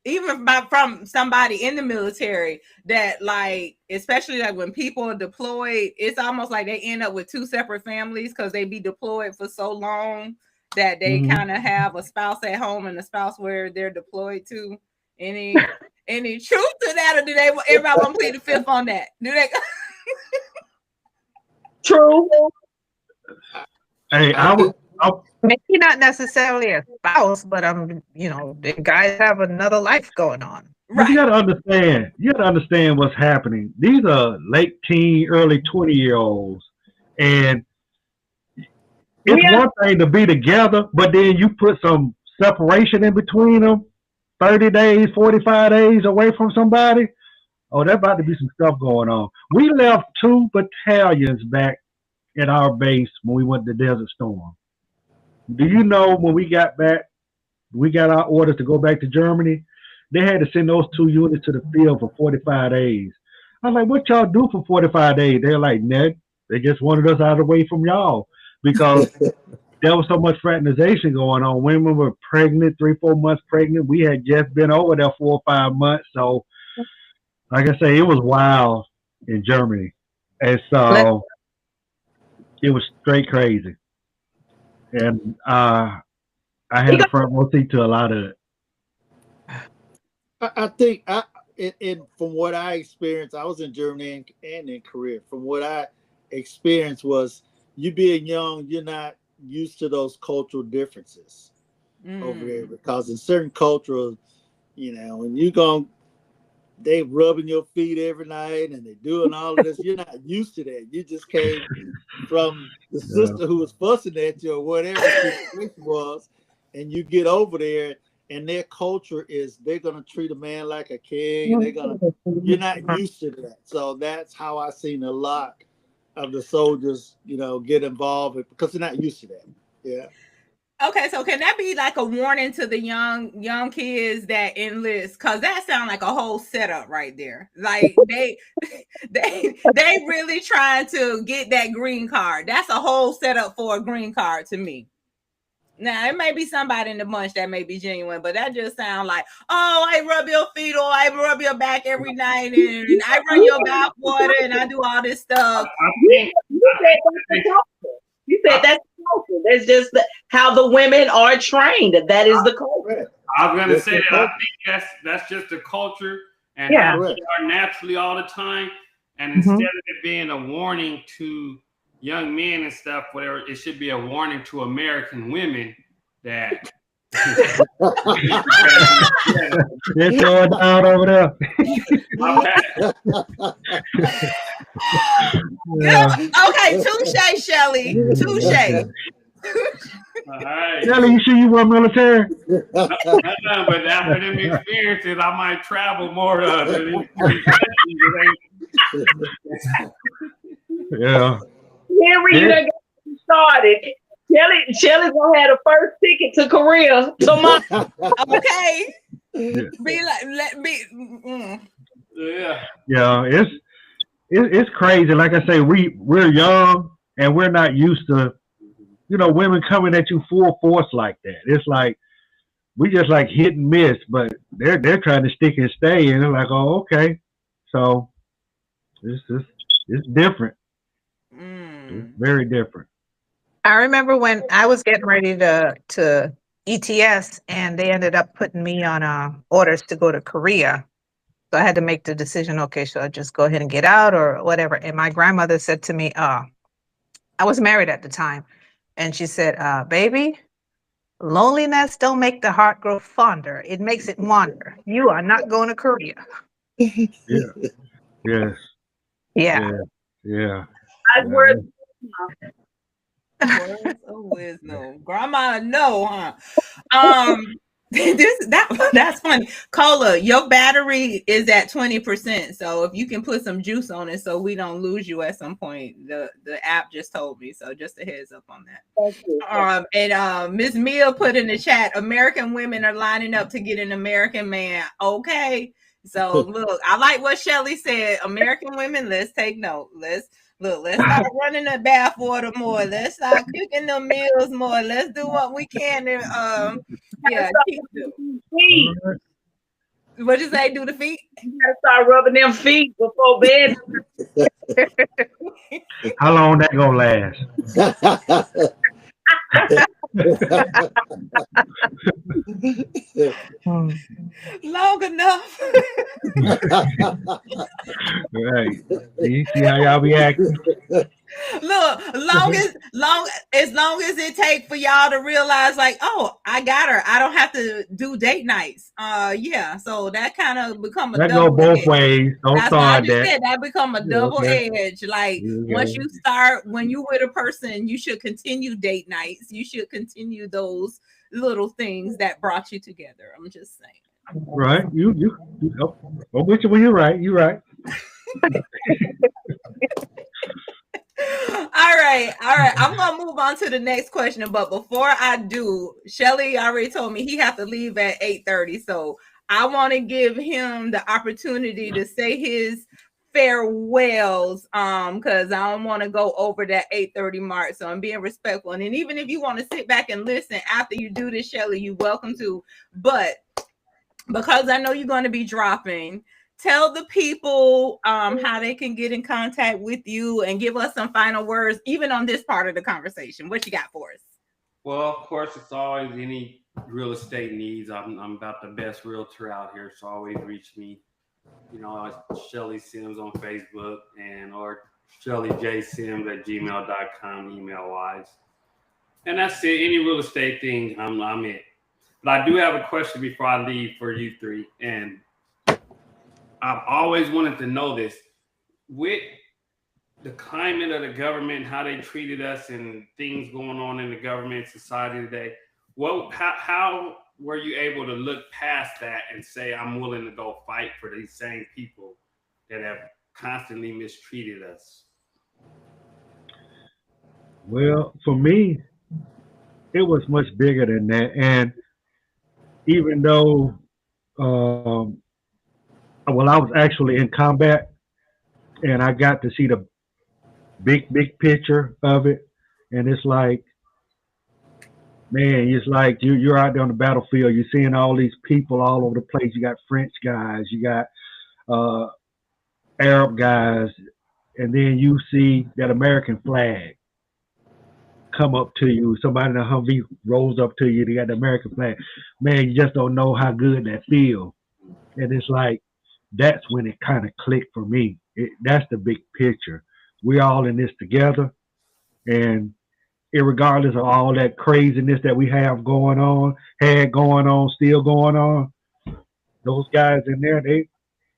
even from somebody in the military, that like, especially like when people are deployed, it's almost like they end up with two separate families because they be deployed for so long that they kind of have a spouse at home and a spouse where they're deployed to. Any truth to that, or do everybody want to plead the fifth on that? Do they? True. Hey, maybe not necessarily a spouse, but the guys have another life going on. Right. You got to understand what's happening. These are late teen, early 20-year-olds, and it's one thing to be together, but then you put some separation in between them, 30 days, 45 days away from somebody. Oh, there's about to be some stuff going on. We left 2 battalions back at our base when we went to Desert Storm. Do you know when we got back, we got our orders to go back to Germany, they had to send those 2 units to the field for 45 days. I was like, what y'all do for 45 days? They're like, Ned, they just wanted us out of the way from y'all. because there was so much fraternization going on. Women were pregnant, 3-4 months pregnant. We had just been over there 4 or 5 months. So, like I say, it was wild in Germany. And so it was straight crazy. And I had a front row seat to a lot of it. I think from what I experienced, I was in Germany and in Korea. From what I experienced was you being young, you're not used to those cultural differences over there, because in certain cultures, when you go, they rubbing your feet every night and they doing all of this. You're not used to that. You just came from the sister who was fussing at you or whatever the situation was, and you get over there and their culture is they're gonna treat a man like a king, and you're not used to that. So that's how I seen a lot of the soldiers, get involved because they're not used to that. Yeah. Okay, so can that be like a warning to the young kids that enlist? Because that sounds like a whole setup right there. Like they really trying to get that green card. That's a whole setup for a green card to me. Now, it may be somebody in the bunch that may be genuine, but that just sounds like, oh, I rub your feet or I rub your back every night and I run your bath water and I do all this stuff. You said that's the culture. That's just how the women are trained. That is the culture. I was going to say that. I think that's just the culture and how they are naturally all the time. And instead of it being a warning to young men and stuff, whatever, it should be a warning to American women that they're throwing down over there. Okay, touche, Shelly. Touche. All right. Shelly, you sure you were military? But after them experiences, I might travel more. Yeah. Henry, you done got started. Shelly's gonna have the first ticket to Korea tomorrow. Okay. Yeah. Be like, let me. Yeah. It's crazy. Like I say, we're young and we're not used to, women coming at you full force like that. It's like we just like hit and miss, but they're trying to stick and stay, and they're like, oh, okay. So it's different. It's very different. I remember when I was getting ready to ETS, and they ended up putting me on orders to go to Korea. So I had to make the decision, okay, should I just go ahead and get out or whatever? And my grandmother said to me, I was married at the time, and she said, baby, loneliness don't make the heart grow fonder. It makes it wander. You are not going to Korea. Yeah. Yes. Yeah. Yeah. Words of wisdom. Grandma, no, huh? That's funny. Cola, your battery is at 20%. So if you can put some juice on it so we don't lose you at some point. The app just told me. So just a heads up on that. And Miss Mia put in the chat, American women are lining up to get an American man. Okay. So look, I like what Shelly said. American women, let's take note. Let's start running the bath water more. Let's start cooking the meals more. Let's do what we can to keep them. What'd you say? Do the feet? You gotta start rubbing them feet before bed. How long that gonna last? Long enough. Right. You see how y'all be acting? Look, as long as it takes for y'all to realize, like, oh, I got her. I don't have to do date nights. So that kind of become a that double go both edge. ways. Don't That's why I start just that. said that become a double edge. Like once you start, when you with a person, you should continue date nights. You should continue those little things that brought you together. I'm just saying. Right. You I'm with you when you're right. You're right. All right. I'm gonna move on to the next question, but before I do, Shelly already told me he have to leave at 8:30, so I want to give him the opportunity to say his farewells, because I don't want to go over that 8:30 mark, so I'm being respectful. And then even if you want to sit back and listen after you do this, Shelly, you're welcome to. But because I know you're going to be dropping, tell the people how they can get in contact with you and give us some final words, even on this part of the conversation. What you got for us? Well, of course, it's always any real estate needs. I'm about the best realtor out here, so always reach me. You know, Shelly Sims on Facebook and or ShellyJSims@gmail.com email wise. And that's it. Any real estate thing, I'm it. But I do have a question before I leave for you three. And I've always wanted to know this. With the climate of the government, how they treated us and things going on in the government society today, how were you able to look past that and say, I'm willing to go fight for these same people that have constantly mistreated us? Well, for me, it was much bigger than that. And even though, well, I was actually in combat and I got to see the big picture of it. And it's like, man, it's like you're out there on the battlefield. You're seeing all these people all over the place. You got French guys, you got uh, Arab guys, and then you see that American flag come up to you. Somebody in a Humvee rolls up to you. They got the American flag. Man, you just don't know how good that feels. And it's like that's when it kind of clicked for me. That's the big picture. We're all in this together, and regardless of all that craziness that we have going on, had going on, still going on, those guys in there,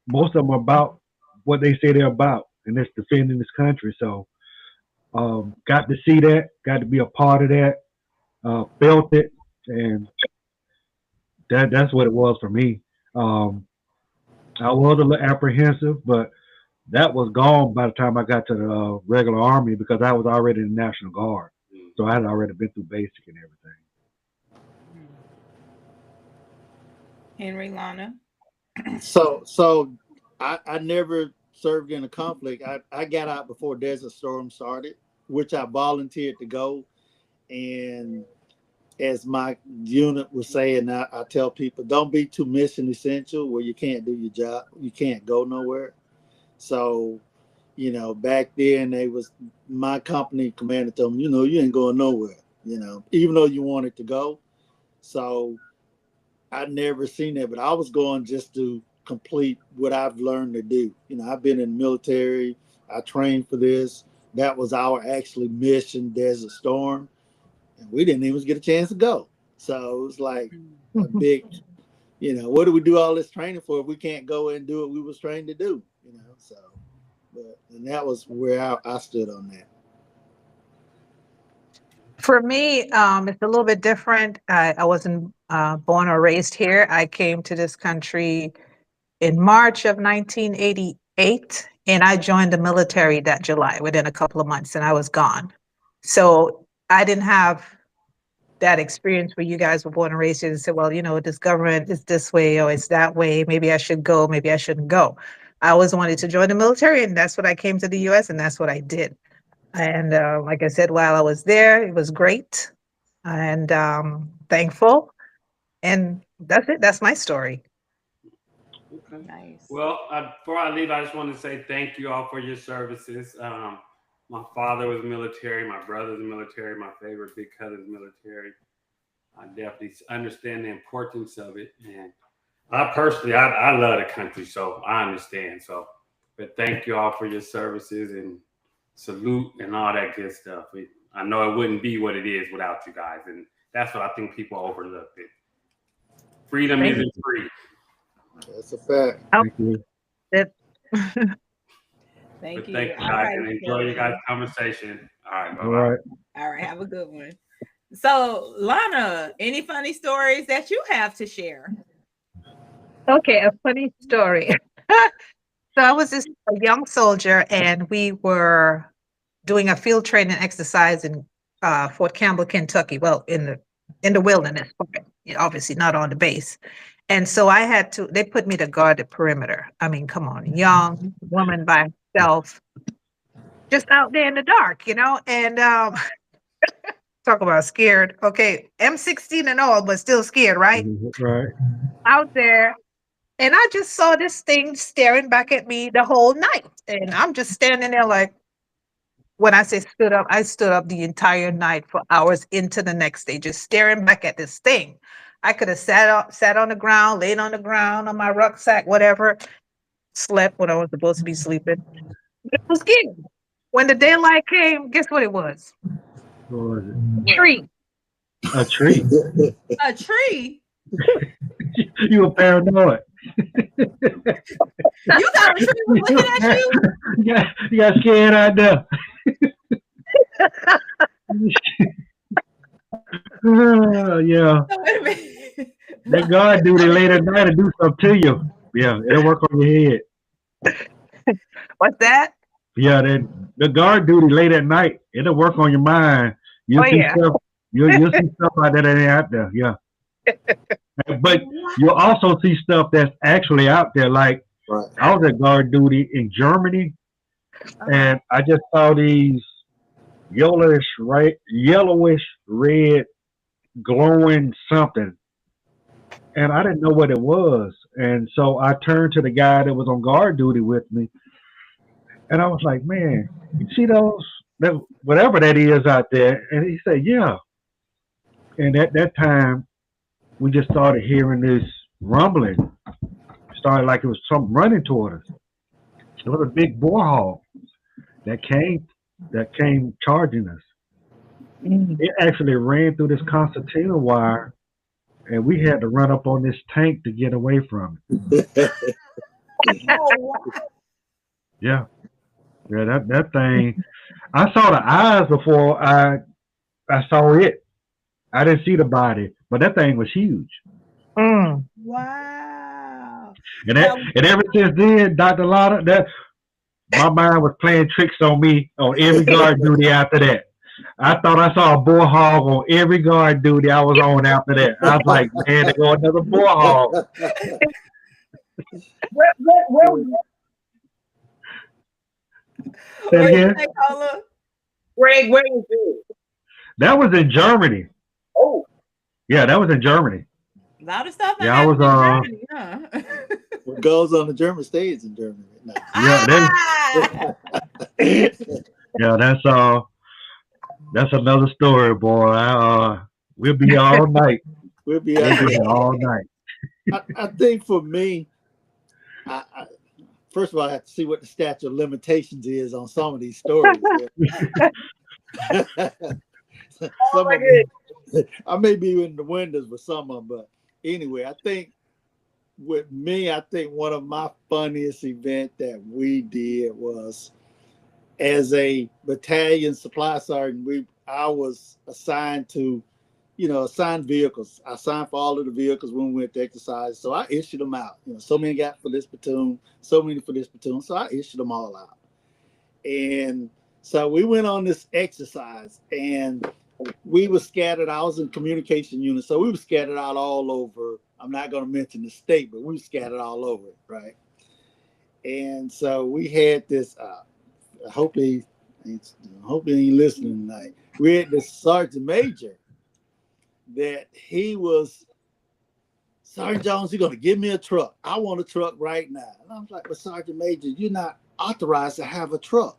most of them are about what they say they're about, and that's defending this country. So, got to see that, got to be a part of that, felt it, and that's what it was for me. Um, I was a little apprehensive, but that was gone by the time I got to the regular army because I was already in the National Guard. So I had already been through basic and everything. Henry, Lana. So I never served in a conflict. I got out before Desert Storm started, which I volunteered to go. And as my unit was saying, I tell people, don't be too mission essential where you can't do your job. You can't go nowhere. So, back then my company commander told me, you ain't going nowhere, even though you wanted to go. So I'd never seen that, but I was going just to complete what I've learned to do. I've been in the military. I trained for this. That was our actually mission, Desert Storm. And we didn't even get a chance to go. So it was like a big, what do we do all this training for if we can't go and do what we was trained to do? So, and that was where I stood on that. For me, it's a little bit different. I wasn't born or raised here. I came to this country in March of 1988, and I joined the military that July within a couple of months, and I was gone. So I didn't have that experience where you guys were born and raised here and said, well, this government is this way or it's that way. Maybe I should go. Maybe I shouldn't go. I always wanted to join the military, and that's what I came to the U.S., and that's what I did. And like I said, while I was there, it was great and thankful. And that's it. That's my story. Okay. Nice. Well, before I leave, I just want to say thank you all for your services. My father was military. My brother's military. My favorite big cousin's military. I definitely understand the importance of it. And I personally, I love the country, so I understand. So, but thank you all for your services and salute and all that good stuff. I know it wouldn't be what it is without you guys, and that's what I think people overlook. It. Freedom isn't free. That's a fact. Thank you. Thank you. Thank you All guys, right, and enjoy your guys' conversation. All right, bye-bye. All right. All right, have a good one. So, Lana, any funny stories that you have to share? Okay, a funny story. So I was just a young soldier, and we were doing a field training exercise in Fort Campbell, Kentucky. Well, in the wilderness, obviously not on the base. And so they put me to guard the perimeter. I mean, come on, young woman by herself, just out there in the dark, and talk about scared. Okay, M16 and all, but still scared, right? Right. Out there. And I just saw this thing staring back at me the whole night. And I'm just standing there like, when I say stood up, I stood up the entire night for hours into the next day, just staring back at this thing. I could have sat on the ground, laid on the ground on my rucksack, whatever, slept when I was supposed to be sleeping. But it was scary. When the daylight came, guess what it was? What was it? Tree. A tree. A tree. You were paranoid. You thought a tree was looking at you? You got scared out there. Yeah. So wait a minute. That guard duty late at night to do something to you. Yeah, it'll work on your head. What's that? Yeah, the guard duty late at night, it'll work on your mind. You'll Oh, see yeah. stuff. You'll see stuff out there that ain't out there. Yeah. But you'll also see stuff that's actually out there. Like Right. I was at guard duty in Germany, and I just saw these yellowish red glowing something, and I didn't know what it was. And so I turned to the guy that was on guard duty with me, and I was like, "Man, you see whatever that is out there?" And he said, "Yeah." And at that time, we just started hearing this rumbling. Started like it was something running toward us. It was a big boar hog that came charging us. It actually ran through this concertina wire, and we had to run up on this tank to get away from it. Oh, wow. Yeah, yeah, that thing. I saw the eyes before I saw it. I didn't see the body, but that thing was huge. Mm. Wow. And ever since then, Dr. Lotta, that my mind was playing tricks on me on every guard duty after that. I thought I saw a boar hog on every guard duty I was on after that. I was like, man, there go another boar hog. Where was Say it What you again? say, Carla? Greg? Where was it? That was in Germany. Oh, Yeah, that was in Germany. A lot of stuff Yeah, I was happened in Germany, huh? What goes on the German stage in Germany? No. Yeah, Ah! yeah, that's another story, boy. We'll be here all night. We'll be We'll out be here all night. I think for me, I first of all, I have to see what the statute of limitations is on some of these stories. oh my goodness. I may be in the windows with some of them, but anyway, I think with me, I think one of my funniest events that we did was as a battalion supply sergeant. I was assigned to, assigned vehicles. I signed for all of the vehicles when we went to exercise, so I issued them out. So many got for this platoon, so many for this platoon, so I issued them all out. And so we went on this exercise, and we were scattered. I was in communication unit, so we were scattered out all over. I'm not going to mention the state, but we were scattered all over, right? And so we had this. I hope he ain't listening tonight. We had this sergeant major that he was, Sergeant Jones, you're going to give me a truck. I want a truck right now. And I was like, but Sergeant Major, you're not authorized to have a truck.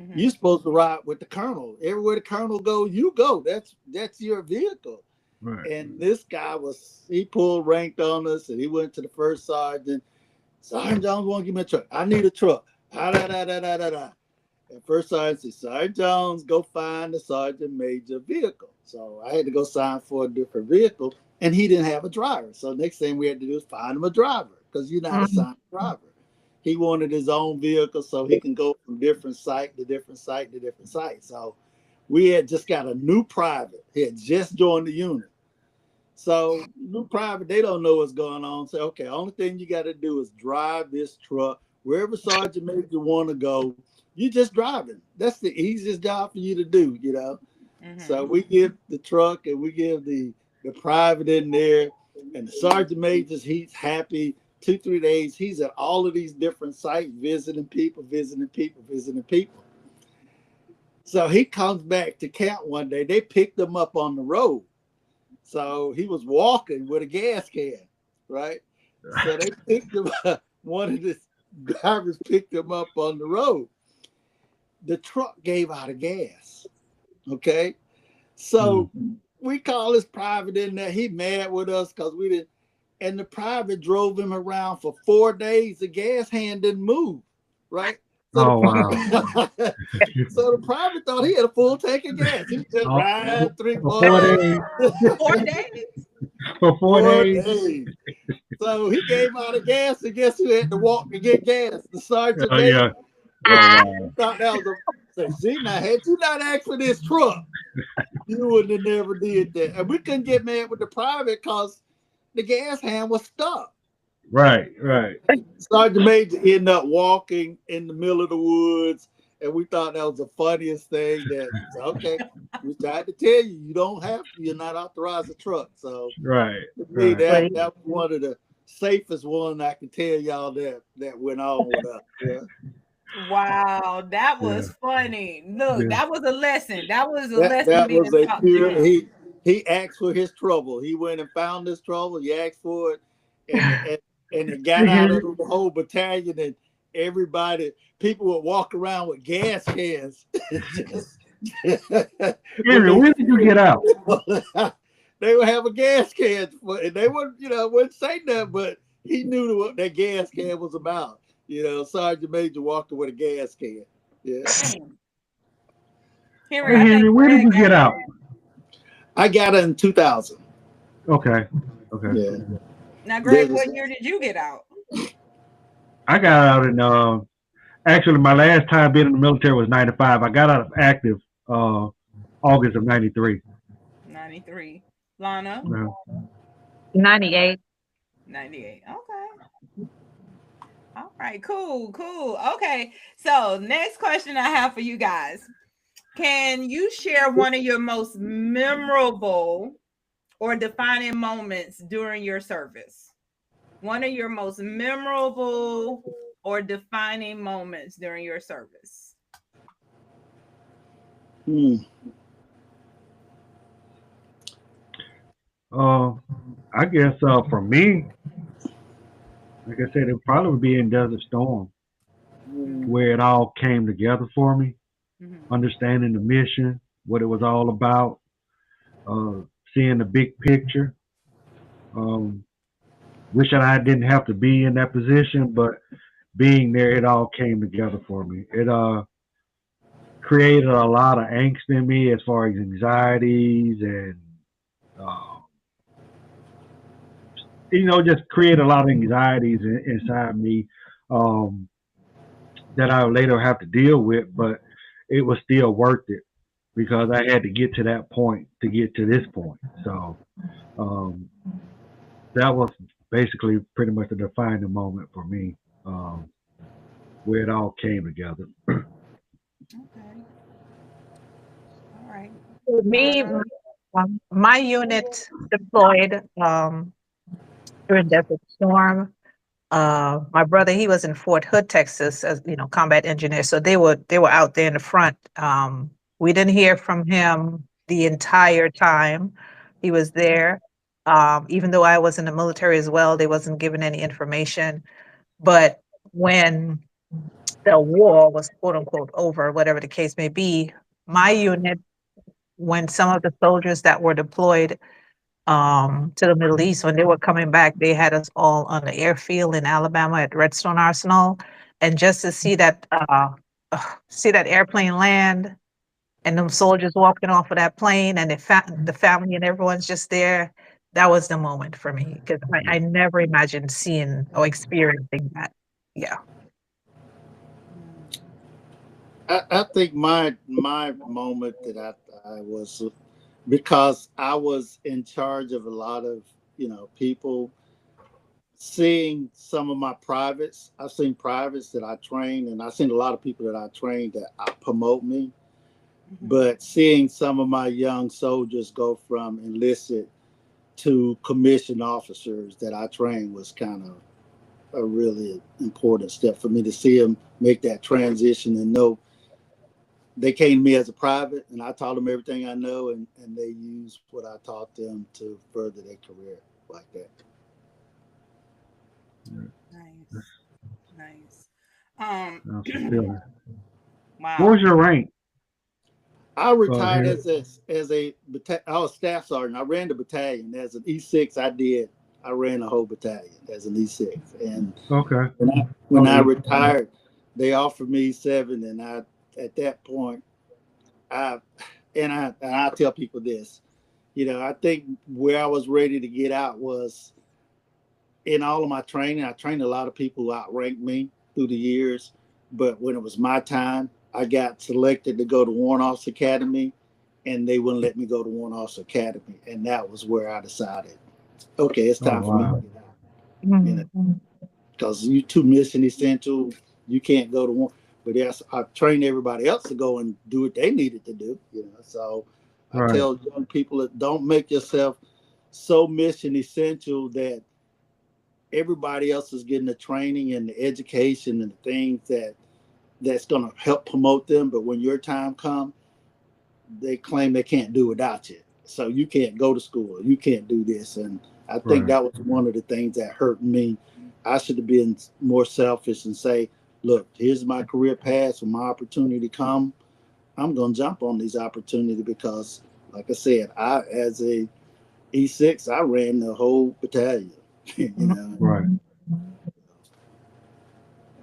Mm-hmm. You're supposed to ride with the colonel. Everywhere the colonel goes, you go. That's your vehicle. Right. And this guy he pulled ranked on us, and he went to the first sergeant. Sergeant Jones won't give me a truck. I need a truck. And first sergeant said, Sergeant Jones, go find the sergeant major vehicle. So I had to go sign for a different vehicle, and he didn't have a driver. So next thing we had to do is find him a driver, because you're not assigned a driver. He wanted his own vehicle so he can go from different site to different site to different site. So we had just got a new private. He had just joined the unit. So new private, they don't know what's going on. Say, okay, only thing you got to do is drive this truck wherever sergeant major want to go. You just driving. That's the easiest job for you to do, Mm-hmm. So we give the truck and we give the private in there. And the sergeant majors, he's happy. 2-3 days, he's at all of these different sites, visiting people, visiting people, visiting people. So he comes back to camp one day. They picked him up on the road. So he was walking with a gas can, right? So they picked him up. One of the drivers picked him up on the road. The truck gave out of gas. Okay. So we call this private in there. He mad with us because we didn't. And the private drove him around for 4 days. The gas hand didn't move, right? So, wow. So the private thought he had a full tank of gas. He just ride 3, 4 4 days. 4 days. For 4 4 days. days. So he gave out of gas, and guess who had to walk to get gas? The sergeant major. Yeah. Oh, Thought that was a. See, now had you not asked for this truck, you wouldn't have never did that. And we couldn't get mad with the private because the gas hand was stuck. right. Sergeant Major ended up walking in the middle of the woods, and we thought that was the funniest thing. That okay, we tried to tell you, you don't have to. You're not authorized to truck. So Right. to me, Right. that was one of the safest one I can tell y'all that went on with us. Yeah. Wow, that was funny. Look, Yeah. that was a lesson. That was a lesson That being was a taught pure. to him. He asked for his trouble. He went and found his trouble. He asked for it, and it got out of the whole battalion, and everybody, people would walk around with gas cans. Henry, when did you get out? They would have a gas can, and they wouldn't say nothing, but he knew what that gas can was about. Sergeant Major walking with a gas can. Yeah. Henry, I Henry, think when did you Greg get out? I got it in 2000. Okay. Yeah. Now, Greg, what year did you get out? I got out in actually my last time being in the military was 95. I got out of active August of 93. 93. Lana? 98. 98. Okay. All right, cool. Okay, so next question I have for you guys. Can you share one of your most memorable or defining moments during your service? One of your most memorable or defining moments during your service? I guess for me, like I said, it probably would be in Desert Storm, where it all came together for me, understanding the mission, what it was all about, seeing the big picture. Wish that I didn't have to be in that position, but being there, it all came together for me. It created a lot of angst in me as far as anxieties and just create a lot of anxieties inside me that I would later have to deal with, but it was still worth it because I had to get to that point to get to this point. So that was basically pretty much the defining moment for me, where it all came together. Okay. All right. For me, my unit deployed during Desert Storm. My brother, he was in Fort Hood, Texas, as combat engineer. So they were out there in the front. We didn't hear from him the entire time he was there. Even though I was in the military as well, they wasn't given any information. But when the war was quote unquote over, whatever the case may be, my unit, when some of the soldiers that were deployed to the Middle East, when they were coming back, they had us all on the airfield in Alabama at Redstone Arsenal, and just to see that airplane land and them soldiers walking off of that plane and the family and everyone's just there, that was the moment for me because I never imagined seeing or experiencing that. Yeah. I think my moment that I was, because I was in charge of a lot of people, seeing some of my privates. I've seen privates that I trained, and I've seen a lot of people that I trained that promote me. But seeing some of my young soldiers go from enlisted to commissioned officers that I trained was kind of a really important step for me to see them make that transition and know they came to me as a private, and I taught them everything I know, and they used what I taught them to further their career like that. Nice, nice. That's a feeling. What Wow. was your rank? I retired Henry? I was staff sergeant. I ran the battalion as an E6. I ran the whole battalion as an E6, and Okay. when I Okay. retired, they offered me E7, and at that point, I I tell people this, I think where I was ready to get out was in all of my training. I trained a lot of people who outranked me through the years, but when it was my time, I got selected to go to Warrant Officer Academy, and they wouldn't let me go to Warrant Officer Academy, and that was where I decided, okay, it's Oh time for me to wow. get out. Because you too mission essential, you can't go to one. But yes, I trained everybody else to go and do what they needed to do. So I Right. tell young people that don't make yourself so mission essential that everybody else is getting the training and the education and the things that's going to help promote them. But when your time comes, they claim they can't do without you. So you can't go to school. You can't do this. And I think Right. that was one of the things that hurt me. I should have been more selfish and say, look, here's my career path. When my opportunity come, I'm going to jump on these opportunities because, like I said, as a E6, I ran the whole battalion. Right.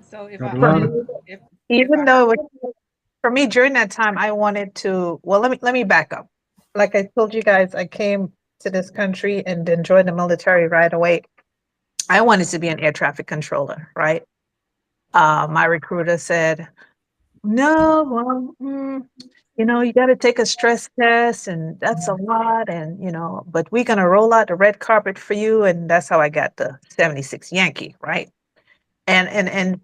So if Got I a For lot me, of. if I even though it was, for me during that time, I wanted to. Well, let me back up. Like I told you guys, I came to this country and then joined the military right away. I wanted to be an air traffic controller, right? My recruiter said, "No, well, you got to take a stress test, and that's a lot, and but we're gonna roll out the red carpet for you." And that's how I got the 76 Yankee, right? And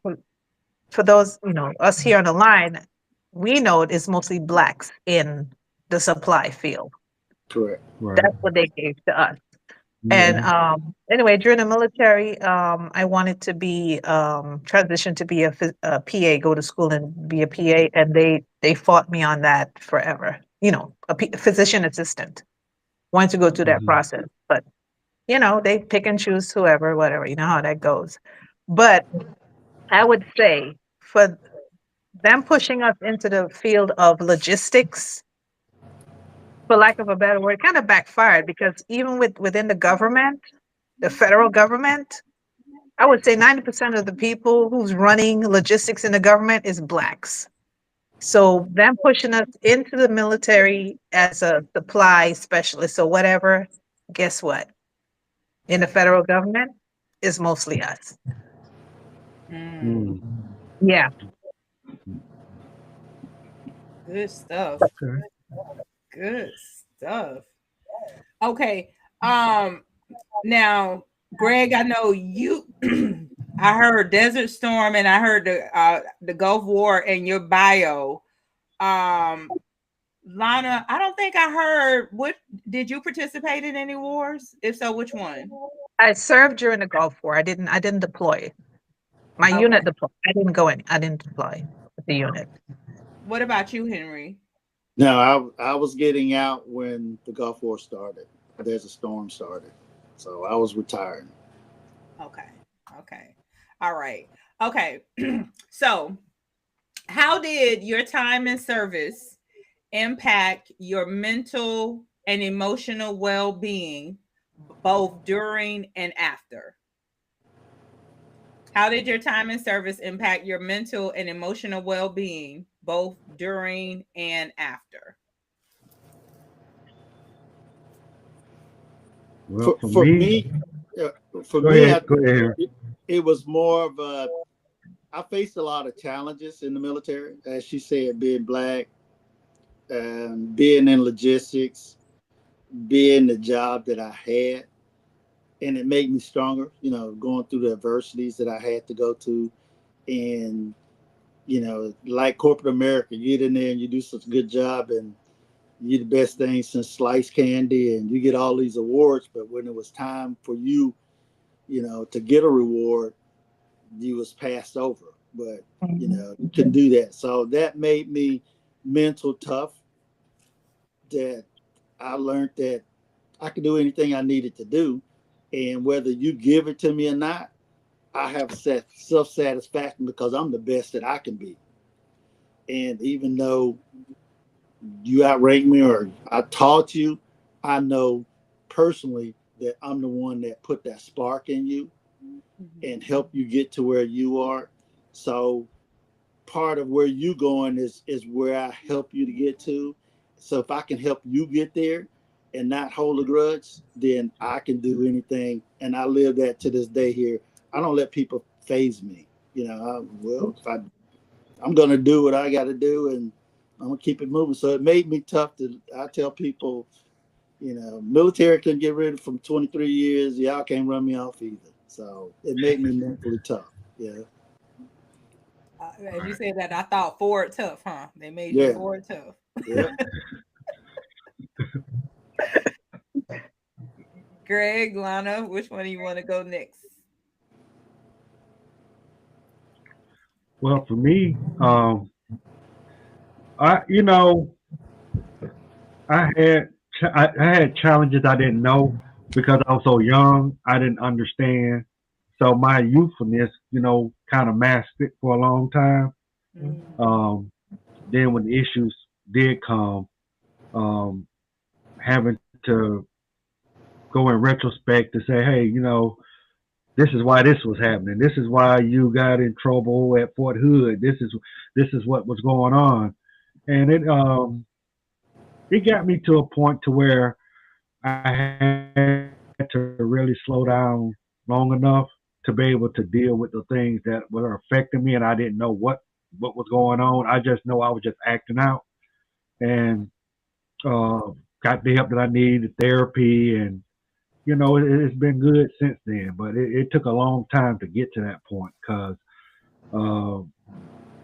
for those, us here on the line, we know it is mostly blacks in the supply field. Correct. Right. That's what they gave to us. And Mhm. anyway, during the military, I wanted to be transition to be a PA, go to school and be a PA, and they fought me on that forever. Physician assistant. Wanted to go through that Mhm. process, but they pick and choose whoever, whatever. You know how that goes. But I would say for them pushing us into the field of logistics, for lack of a better word, kind of backfired because even within the government, the federal government, I would say 90% of the people who's running logistics in the government is blacks. So them pushing us into the military as a supply specialist or whatever, guess what? In the federal government, is mostly us. mm, Mm. Yeah. good stuff. Okay. Good stuff. Okay. Now, Greg, I know you I heard Desert Storm and I heard the Gulf War in your bio. Um Lana, I don't think I heard what did you participate in any wars? If so, which one? I served during the Gulf War. I didn't deploy. My Okay. unit deployed. I didn't go in. I didn't deploy with the unit. What about you, Henry? Now, I was getting out when the Gulf War started. There's a storm started. So I was retired. Okay. Okay. All right. Okay. So, how did your time in service impact your mental and emotional well-being both during and after? How did your time in service impact your mental and emotional well-being both during and after? Well, For, for for me, me, uh, for go me, ahead. Go ahead. it was more of I faced a lot of challenges in the military, as she said, being black, being in logistics, being the job that I had, and it made me stronger. Going through the adversities that I had to go to, and like corporate America, you get in there and you do such a good job, and you the best thing since sliced candy, and you get all these awards. But when it was time for you, to get a reward, you was passed over. But you couldn't do that. So that made me mental tough. That I learned that I could do anything I needed to do, and whether you give it to me or not, I have self satisfaction because I'm the best that I can be. And even though you outrank me or I taught you, I know personally that I'm the one that put that spark in you and help you get to where you are. So part of where you going is where I help you to get to. So if I can help you get there and not hold a grudge, then I can do anything. And I live that to this day here. I don't let people phase me. If I'm gonna do what I got to do, and I'm gonna keep it moving. So it made me tough. I tell people, military couldn't get rid of from 23 years. Y'all can't run me off either. So it made me mentally tough. Yeah. As you said that, I thought Ford tough, huh? They made you Yeah. Ford tough. Yeah. Greg, Lana, which one do you want to go next? Well, for me, I I had challenges I didn't know because I was so young. I didn't understand. So my youthfulness, kind of masked it for a long time. Um, then when the issues did come, um, having to go in retrospect to say, hey, this is why this was happening. This is why you got in trouble at Fort Hood. This is what was going on, and it got me to a point to where I had to really slow down long enough to be able to deal with the things that were affecting me, and I didn't know what was going on. I just know I was just acting out, and uh, got the help that I needed, therapy, and it's been good since then. But it took a long time to get to that point because uh,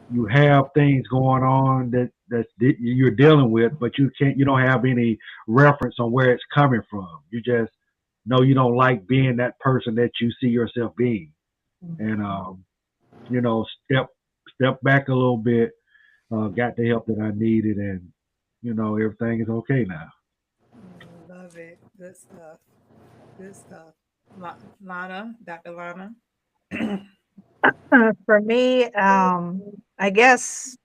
you have things going on that you're dealing with, but you don't have any reference on where it's coming from. You just know you don't like being that person that you see yourself being, and you know, step step back a little bit, got the help that I needed, and everything is okay now. Love it. Good stuff. Good stuff. Lana, Dr. Lana. For me, I guess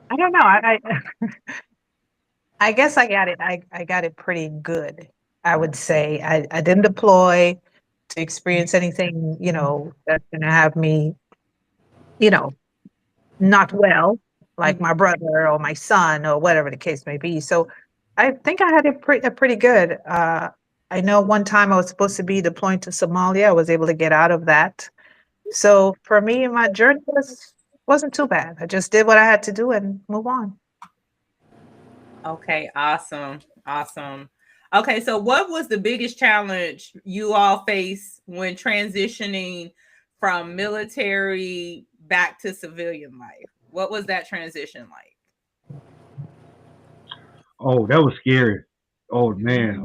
I don't know. I guess I got it. I got it pretty good. I would say I didn't deploy to experience anything, that's gonna have me, you know, not well, like my brother or my son or whatever the case may be. So I think I had it pretty good. I know one time I was supposed to be deploying to Somalia. I was able to get out of that. So for me, my journey wasn't too bad. I just did what I had to do and move on. Okay, awesome. Awesome. Okay, so what was the biggest challenge you all faced when transitioning from military back to civilian life? What was that transition like? Oh, that was scary. Oh man,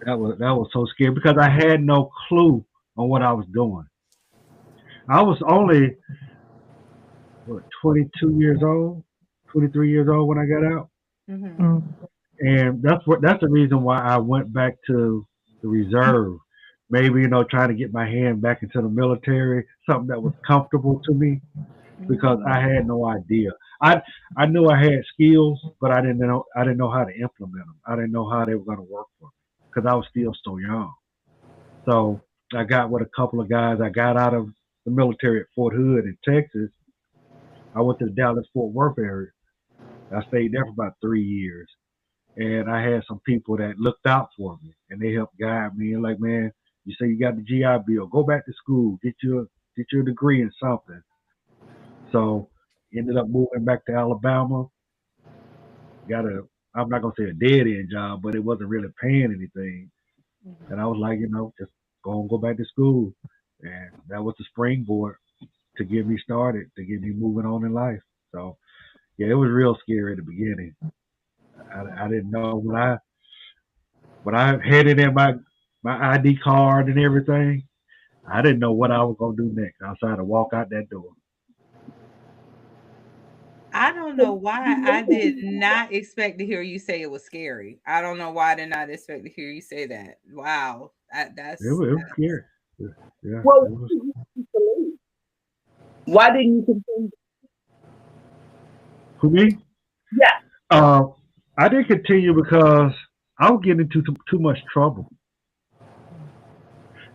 that was so scary because I had no clue on what I was doing. I was only 22 years old, 23 years old when I got out, Mm-hmm. Mm. and that's the reason why I went back to the reserve. Maybe trying to get my hand back into the military, something that was comfortable to me because I had no idea. I I knew I had skills, but I didn't know how to implement them. I didn't know how they were going to work for me because I was still so young. So I got with a couple of guys. I got out of the military at Fort Hood in Texas. I went to the Dallas Fort Worth area. I stayed there for about 3 years, and I had some people that looked out for me, and they helped guide me. And like, man, you say you got the GI Bill, go back to school, get your degree in something. So ended up moving back to Alabama. Got a I'm not gonna say a dead end job, but it wasn't really paying anything. And I was like, just go back to school. And that was the springboard to get me started, to get me moving on in life. So yeah, it was real scary at the beginning. I didn't know when I handed in my ID card and everything. I didn't know what I was gonna do next outside to walk out that door. I don't know why I did not expect to hear you say it was scary. I don't know why I did not expect to hear you say that. Wow. It was scary. Yeah, Well, it was. why didn't you continue? For me, Yeah. uh, I didn't continue because I was getting into too much trouble.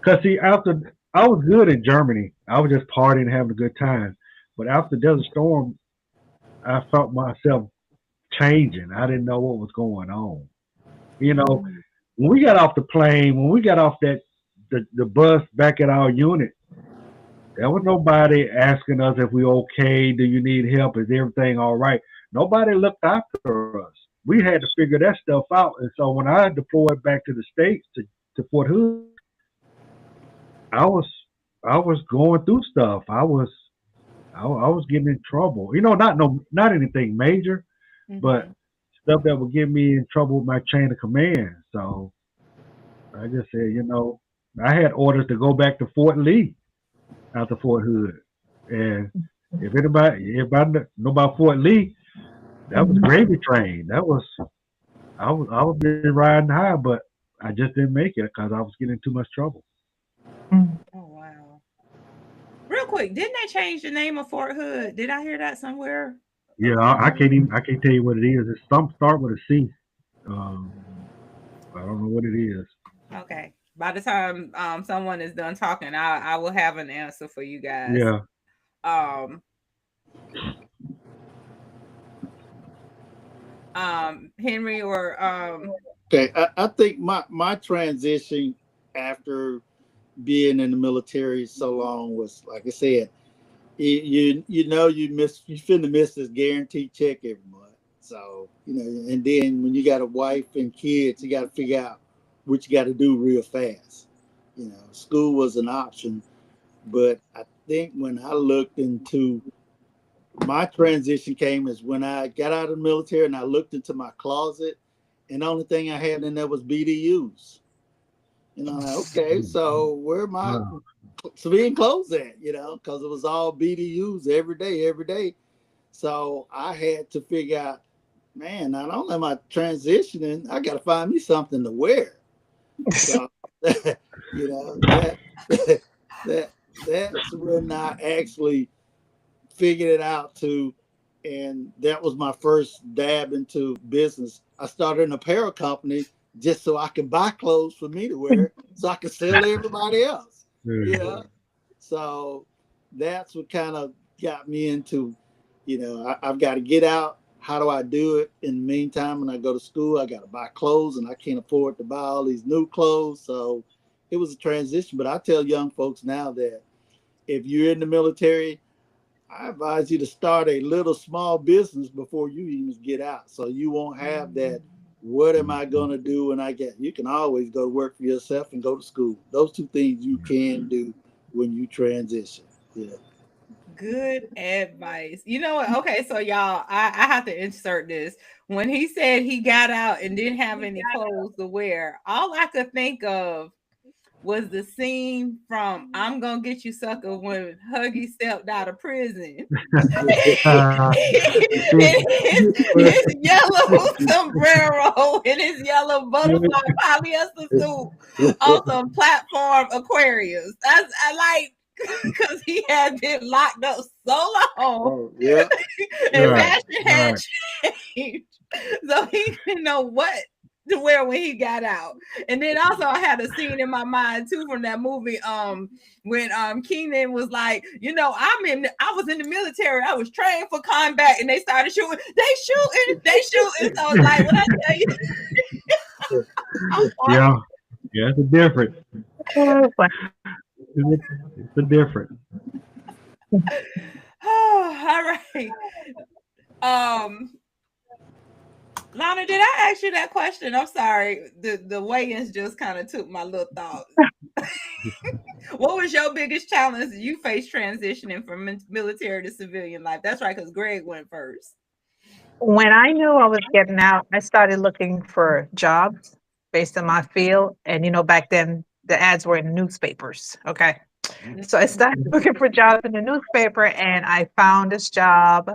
Cause see, after I was good in Germany, I was just partying, having a good time. But after Desert Storm, I felt myself changing. I didn't know what was going on. You know, when we got off the plane, when we got off the bus back at our unit, there was nobody asking us if we okay. Do you need help? Is everything all right? Nobody looked after us. We had to figure that stuff out. And so when I deployed back to the states to Fort Hood, I was I was going through stuff. I was getting in trouble. You know, not anything major, but Mhm. stuff that would get me in trouble with my chain of command. So I just said, I had orders to go back to Fort Lee out of Fort Hood. And if anybody know about Fort Lee, that was gravy train. I was been riding high, but I just didn't make it because I was getting in too much trouble. Oh wow. Real quick, didn't they change the name of Fort Hood? Did I hear that somewhere? Yeah, I can't tell you what it is. It's some start with a C. Um, I don't know what it is. Okay. By the time someone is done talking, I will have an answer for you guys. Yeah, Um Henry or Okay, I think my transition after being in the military so long was, like I said, you finna miss this guaranteed check every month. So and then when you got a wife and kids, you got to figure out what you got to do real fast. School was an option, but I think when I looked into my transition came is when I got out of the military and I looked into my closet, and the only thing I had in there was BDUs. Like, okay, so where my uh, civilian clothes at? Because it was all BDUs every day, every day. So I had to figure out, man, not only am I transitioning, I got to find me something to wear. So, that that that's when I actually figured it out too, and that was my first dab into business. I started an apparel company just so I could buy clothes for me to wear, so I could sell to everybody else. You yeah. know, so that's what kind of got me into, I've got to get out. How do I do it? In the meantime, when I go to school, I got to buy clothes, and I can't afford to buy all these new clothes. So it was a transition. But I tell young folks now that if you're in the military, I advise you to start a little small business before you even get out. So you won't have that, what am I going to do when I get, you can always go to work for yourself and go to school. Those two things you can do when you transition. Yeah. good advice. You know what? Okay, so y'all, I have to insert this. When he said he got out and didn't have any clothes to wear, all I could think of was the scene from I'm Gonna Get You Sucker when Huggy stepped out of prison. Uh, his yellow sombrero and his yellow butterfly polyester suit on some platform aquariums. I like because he had been locked up so long Oh, yeah. and right, fashion had right. changed. So he didn't know what to wear when he got out. And then also I had a scene in my mind too from that movie when Keenan was like, I was in the military, I was trained for combat, and they started shooting, they shooting. So it's like when I tell you Yeah, yeah, it's a different. It's a different. oh, all right. Um Lana, did I ask you that question? I'm sorry. The weigh-ins just kind of took my little thought. What was your biggest challenge you faced transitioning from military to civilian life? That's right, because Greg went first. When I knew I was getting out, I started looking for jobs based on my field. And, back then the ads were in newspapers. Okay. So I started looking for jobs in the newspaper and I found this job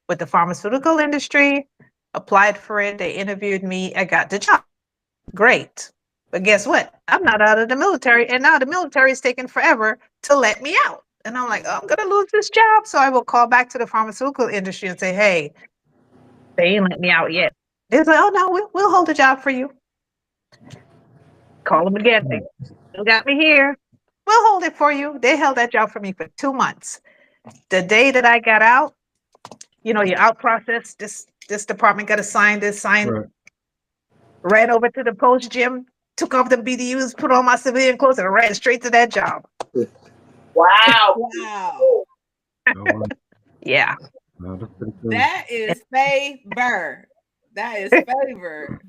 with the pharmaceutical industry, applied for it. They interviewed me. I got the job. Great. But guess what? I'm not out of the military. And now the military is taking forever to let me out. And I'm like, oh, I'm going to lose this job. So I will call back to the pharmaceutical industry and say, hey, they ain't let me out yet. They're like, oh, no, we'll hold the job for you. Call them again. They still got me here. We'll hold it for you. They held that job for me for 2 months. The day that I got out, your out process, this department got to sign this, Right. ran over to the post gym, took off the BDUs, put on my civilian clothes, and ran straight to that job. Wow. Wow. So, Yeah. that's pretty cool. That is favor. That is favor.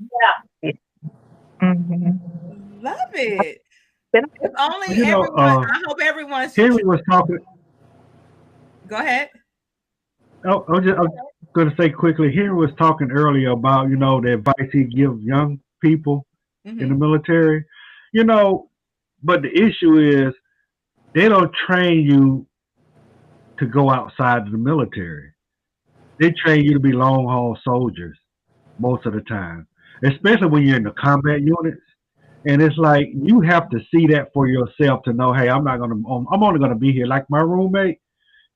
Mhm. Love it. Then If only You know, everyone, I hope everyone's Henry was talking. go ahead. Oh, I was going to say quickly. Henry was talking earlier about the advice he gives young people in the Hmm. military. You know, but the issue is they don't train you to go outside of the military. They train you to be long haul soldiers most of the time, especially when you're in the combat units. And it's like you have to see that for yourself to know, hey, I'm only gonna be here. Like my roommate,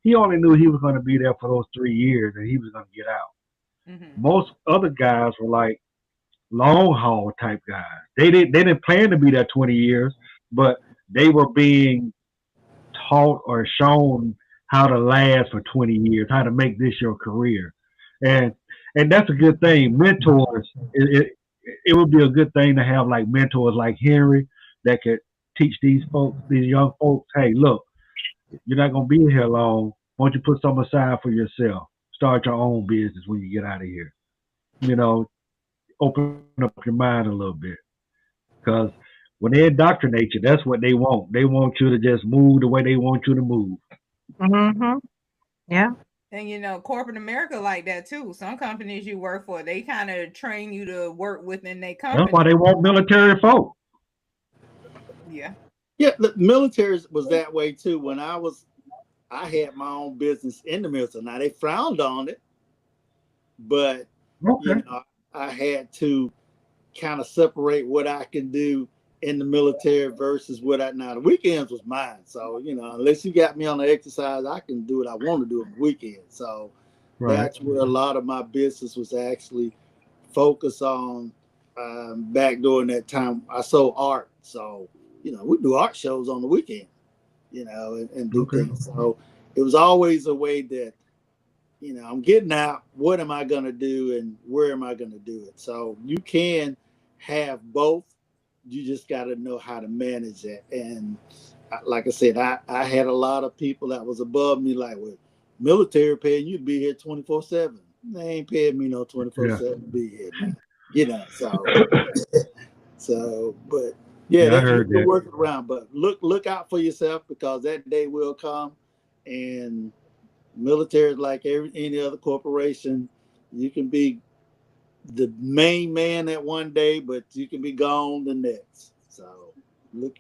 he only knew he was gonna be there for those 3 years, and he was gonna get out. Hmm. Most other guys were like long haul type guys. They didn't plan to be there 20 years, but they were being taught or shown how to last for 20 years, how to make this your career. And and that's a good thing. Mentors, it would be a good thing to have like mentors like Henry that could teach these folks, these young folks, hey, look, you're not gonna be here long. Why don't you put some aside for yourself? Start your own business when you get out of here. You know, open up your mind a little bit. Because when they indoctrinate you, that's what they want. They want you to just move the way they want you to move. Mhm. Yeah. And corporate America like that too. Some companies you work for, they kind of train you to work within their That's why company. they want military folk. Yeah. Yeah, the military was that way too. I had my own business in the military. Now they frowned on it, but you Okay. know, I had to kind of separate what I can do in the military versus what I now the weekends was mine. So, unless you got me on the exercise, I can do what I want to do on the weekend. So Right. that's where a lot of my business was actually focused on. Back during that time, I sold art. So, we do art shows on the weekend, and do Okay. things. So it was always a way that I'm getting out. What am I going to do and where am I going to do it? So you can have both. You just got to know how to manage it. And like I said, I had a lot of people that was above me, like, well, military paying you to be here 24/7. They ain't paying me no Yeah. 24/7 to be here now. But yeah, Yeah, I that you heard can that. work it around. But look out for yourself because that day will come. And military is like any other corporation. You can be the main man at one day, but you can be gone the next. So look,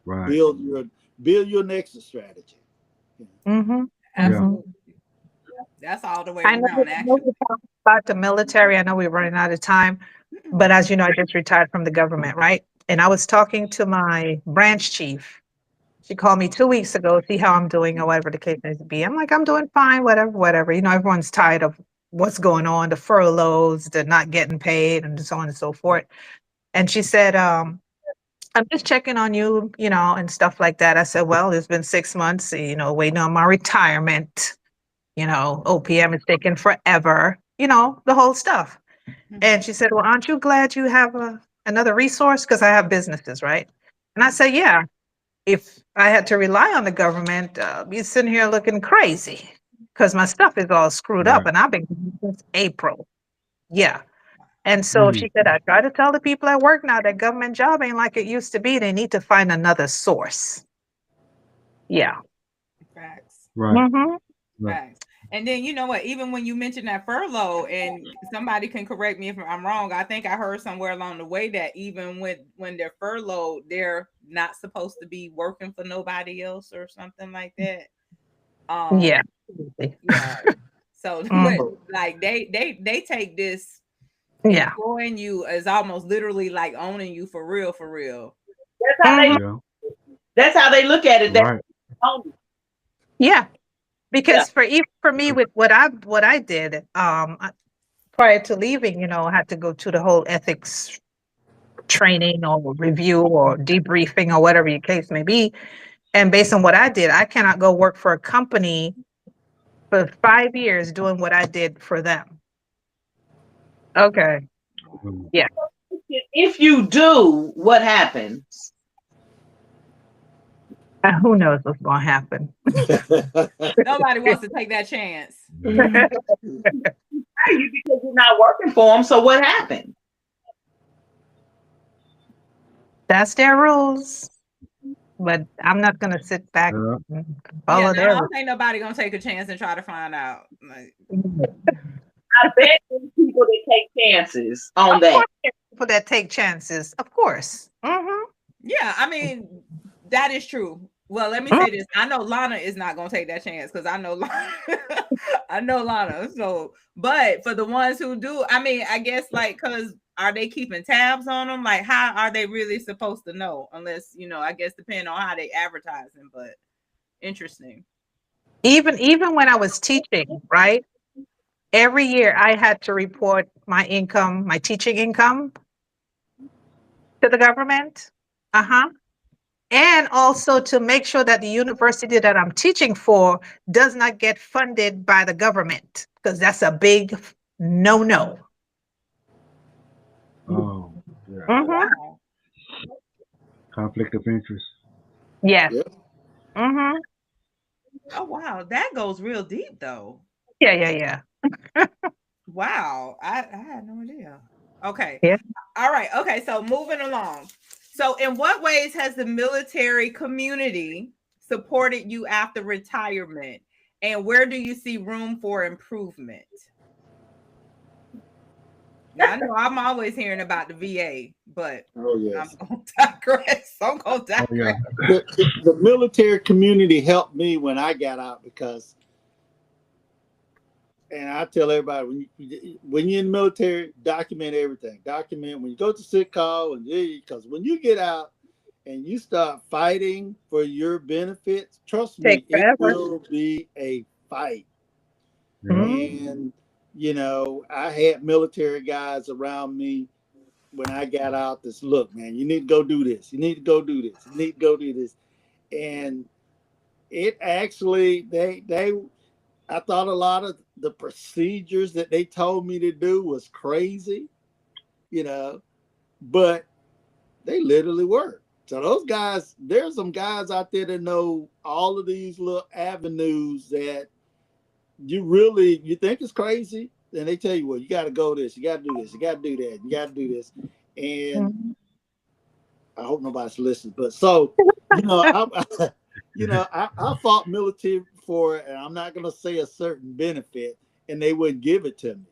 Right. build your build your next strategy. Mhm. Yeah. Mhm. Absolutely. That's all the way I know, around, we actually. talked about the military. I know we're running out of time, but as you know, I just retired from the government, right? And I was talking to my branch chief. She called me 2 weeks ago, see how I'm doing or whatever the case may be. I'm like, I'm doing fine, whatever, whatever. Everyone's tired of what's going on, the furloughs, the not getting paid, and so on and so forth. And she said, I'm just checking on you, and stuff like that. I said, well, it's been 6 months, waiting on my retirement. OPM is taking forever, the whole stuff. Hmm. And she said, well, aren't you glad you have another resource? Because I have businesses, right? And I said, yeah, if I had to rely on the government, be sitting here looking crazy because my stuff is all screwed up Right. and I've been since April. Yeah. And so Mm. she said, I try to tell the people at work now that government job ain't like it used to be. They need to find another source. Yeah. Facts. Right. Hmm. Right. Facts. And then you know what? Even when you mentioned that furlough, and somebody can correct me if I'm wrong, I think I heard somewhere along the way that even when they're furloughed, they're not supposed to be working for nobody else or something like that. Yeah. Yeah. So Mm, like they take this yeah. employing you as almost literally like owning you for real, for real. That's how they Mhm. Yeah. that's how they look at it. That Right. Yeah. yeah. Because for me with what I did prior to leaving, I had to go to the whole ethics training or review or debriefing or whatever your case may be. And based on what I did, I cannot go work for a company for 5 years doing what I did for them. Okay. Mm. Yeah. If you do, what happens? Who knows what's going to happen? Nobody wants to take that chance. Yeah. You because you're not working for them. So what happened? That's their rules. But I'm not going to sit back Yeah. and Yeah, follow no, I their don't think nobody gonna take a chance and try to find out. Like, rules. I bet there's people that take chances on Of that. course, there are people that take chances. Of course. yeah, I mean, that is true. Well, let me say this. I know Lana is not gonna take that chance because I know Lana. I know Lana. So, but for the ones who do, I mean, I guess like, cause are they keeping tabs on them? Like, how are they really supposed to know? Unless I guess depending on how they advertising. But interesting. Even when I was teaching, right? Every year I had to report my income, my teaching income to the government. Uh-huh. And also to make sure that the university that I'm teaching for does not get funded by the government, because that's a big no-no. Oh, yeah. Oh Mm-hmm. wow. Conflict of interest. Yes. Yeah. Mm-hmm. Oh wow. That goes real deep though. Yeah, yeah, Wow. I had no idea. Okay. yeah. All right. Okay. So moving along. So, in what ways has the military community supported you after retirement? And where do you see room for improvement? Now, I know I'm always hearing about the VA, but Oh I'm yes. going to digress. I'm going to Oh yeah. digress. The military community helped me when I got out because, and I tell everybody when you're in the military, document everything. Document when you go to sick call, and because when you get out and you start fighting for your benefits, trust Take me, it forever. will be a fight. Yeah. Mm-hmm. And I had military guys around me when I got out. This look, man, you need to go do this. You need to go do this. You need to go do this. And it actually they I thought a lot of the procedures that they told me to do was crazy, you know, but they literally work. So those guys, there's some guys out there that know all of these little avenues that you think is crazy, and they tell you, well, you got to go this, you got to do this, you got to do that, you got to do this, and Mm-hmm. I hope nobody's listening. But so, I I fought military for it, and I'm not going to say a certain benefit, and they wouldn't give it to me.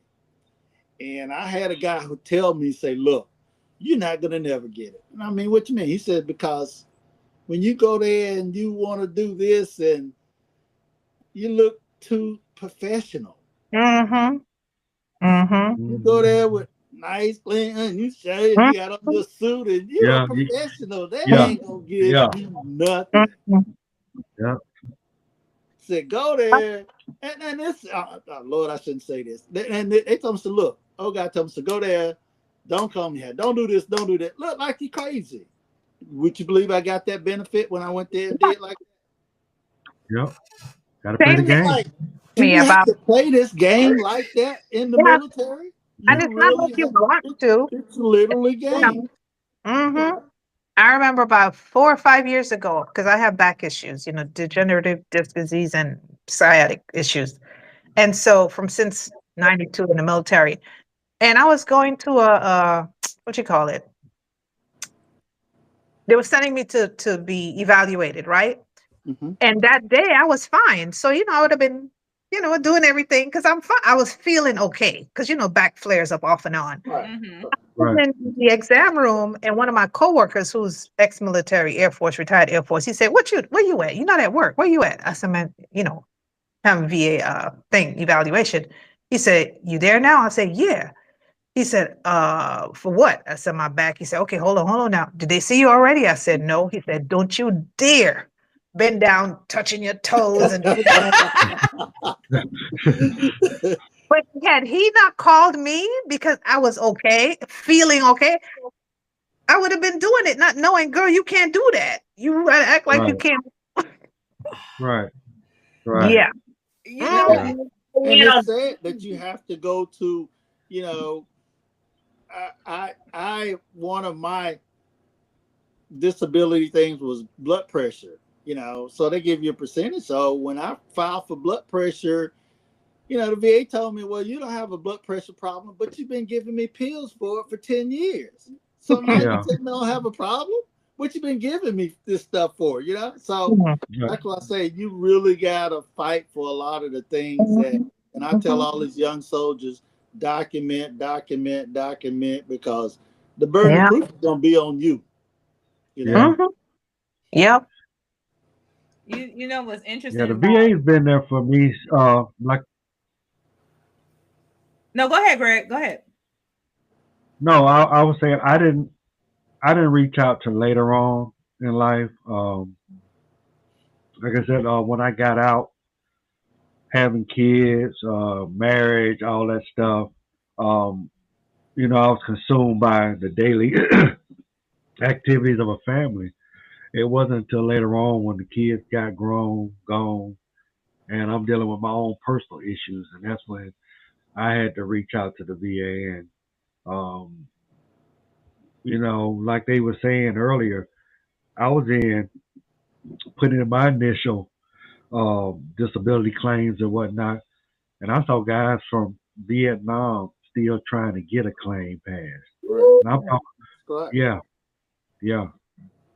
And I had a guy who tell me, say, look, you're not going to never get it. And I mean, what you mean? He said, because when you go there and you want to do this and you look too professional. Mm-hmm. Mm-hmm. You go Mhm. there with nice clean, and you shave, you got on your suit, and you're a Yeah. professional. They Yeah. ain't gonna give Yeah. you nothing. Mm-hmm. Yeah. Said go there, and this, Lord, I shouldn't say this. They told us to look. Oh God, told us to go there. Don't come here. Don't do this. Don't do that. Look like you crazy. Would you believe I got that benefit when I went there and did like Yeah. Got to that? play the Same And thing it's game. like, do me you have about to play this game like that in the yeah, military? and You it's not like really you have. want to. It's literally game. Mm-hmm. I remember about 4 or 5 years ago, because I have back issues, degenerative disc disease and sciatic issues. And so from since 92 in the military, and I was going to a what you call it? They were sending me to be evaluated, right? Hmm. And that day I was fine. So, I would have been doing everything because I'm fine. I was feeling okay because back flares up off and on. Right. Right. In the exam room, and one of my coworkers, who's ex-military, Air Force, retired Air Force, he said, where you at? You're not at work. Where you at? I said, man, having VA thing evaluation. He said, you there now? I said, yeah. He said, for what? I said, my back. He said, okay, hold on now. Did they see you already? I said, no. He said, don't you dare bend down, touching your toes. But had he not called me because I was okay, feeling okay, I would have been doing it, not knowing, girl, you can't do that. You act like you Right. can't. Right. Right. Yeah. You know, And it's sad that you have to go to, I one of my disability things was blood pressure, so they give you a percentage. So when I filed for blood pressure, the VA told me, well, you don't have a blood pressure problem, but you've been giving me pills for it for 10 years. So now you tell me I don't have a problem? What you been giving me this stuff for, So that's why I say you really got to fight for a lot of the things and I tell all these young soldiers, document, because the burden of proof is going to be on you. Yep. you know what's interesting? Yeah, the VA's been there for me. Like, no, go ahead, Greg. Go ahead. no, I was saying I didn't reach out to later on in life. Like I said, when I got out, having kids, marriage, all that stuff. Um, I was consumed by the daily activities of a family. It wasn't until later on when the kids got grown, gone, and I'm dealing with my own personal issues, and that's when I had to reach out to the VA. And um, like they were saying earlier, I was putting in my initial disability claims and whatnot, and I saw guys from Vietnam still trying to get a claim passed. And I'm talking, yeah, yeah,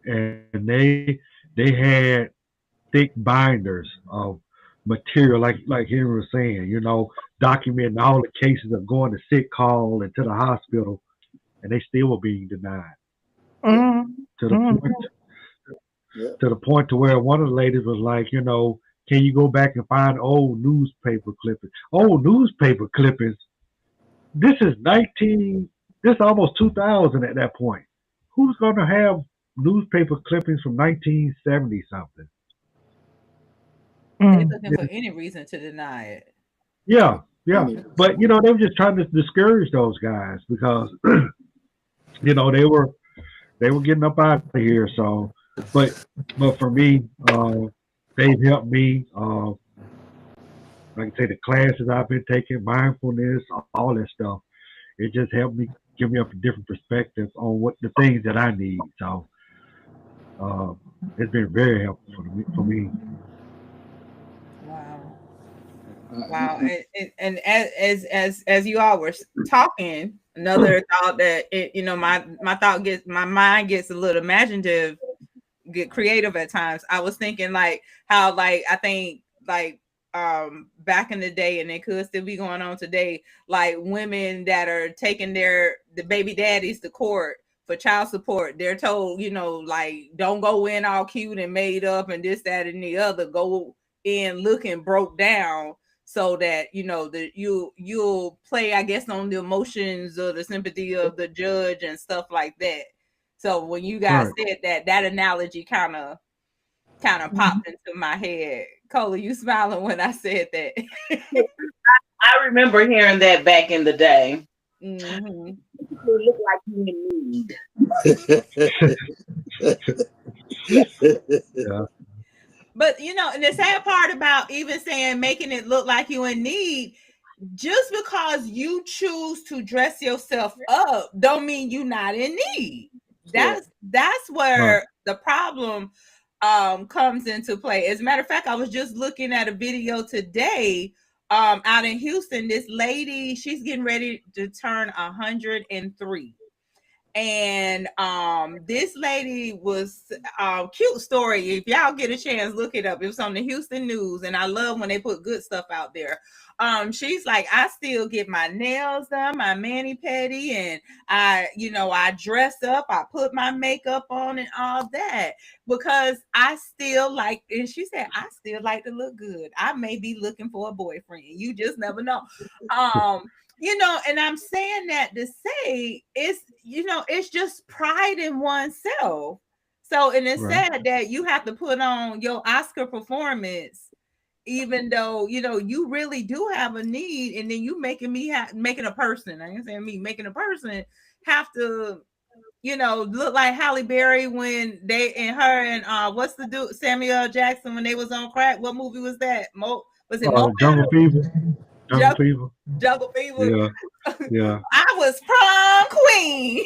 and they had thick binders of material, like Henry was saying, documenting all the cases of going to sick call and to the hospital, and they still were being denied. To the point, to the point to where one of the ladies was like, can you go back and find old newspaper clippings? Old newspaper clippings. This is this is almost 2000 at that point. Who's going to have newspaper clippings from 1970 something? They're looking for any reason to deny it. Yeah, yeah. But they were just trying to discourage those guys because they were getting up out of here. So, but for me, they've helped me. Like I say, the classes I've been taking, mindfulness, all that stuff. It just helped me give me a different perspective on what the things that I need. So, it's been very helpful for me. Wow. Wow. And as you all were talking, another thought that my mind gets a little imaginative, get creative at times. I was thinking like how I think back in the day, and it could still be going on today, like women that are taking the baby daddies to court for child support, they're told, don't go in all cute and made up and this, that, and the other. Go in looking broke down so that you'll play, I guess, on the emotions or the sympathy of the judge and stuff like that. So when you guys said that analogy kind of popped into my head. Cola, you smiling when I said that. I remember hearing that back in the day. Mm-hmm. You look like you in need. Yeah. But and the sad part about even saying making it look like you in need, just because you choose to dress yourself up don't mean you're not in need. That's where the problem comes into play. As a matter of fact, I was just looking at a video today out in Houston. This lady, she's getting ready to turn 103. And this lady was cute story. If y'all get a chance, look it up. It was on the Houston News, and I love when they put good stuff out there. She's like, I still get my nails done, my mani pedi, and I dress up, I put my makeup on and all that because I still like, and she said, I still like to look good. I may be looking for a boyfriend. You just never know. And I'm saying that to say it's just pride in oneself. So, and it's sad that you have to put on your Oscar performance, even though, you really do have a need. And then you making a person, I ain't saying me, making a person have to, look like Halle Berry when they and her and what's the dude, Samuel Jackson, when they was on crack. What movie was that? Was it Mo? Jungle Fever. Jungle Fever. Jungle Fever. Yeah. Yeah. I was prom queen.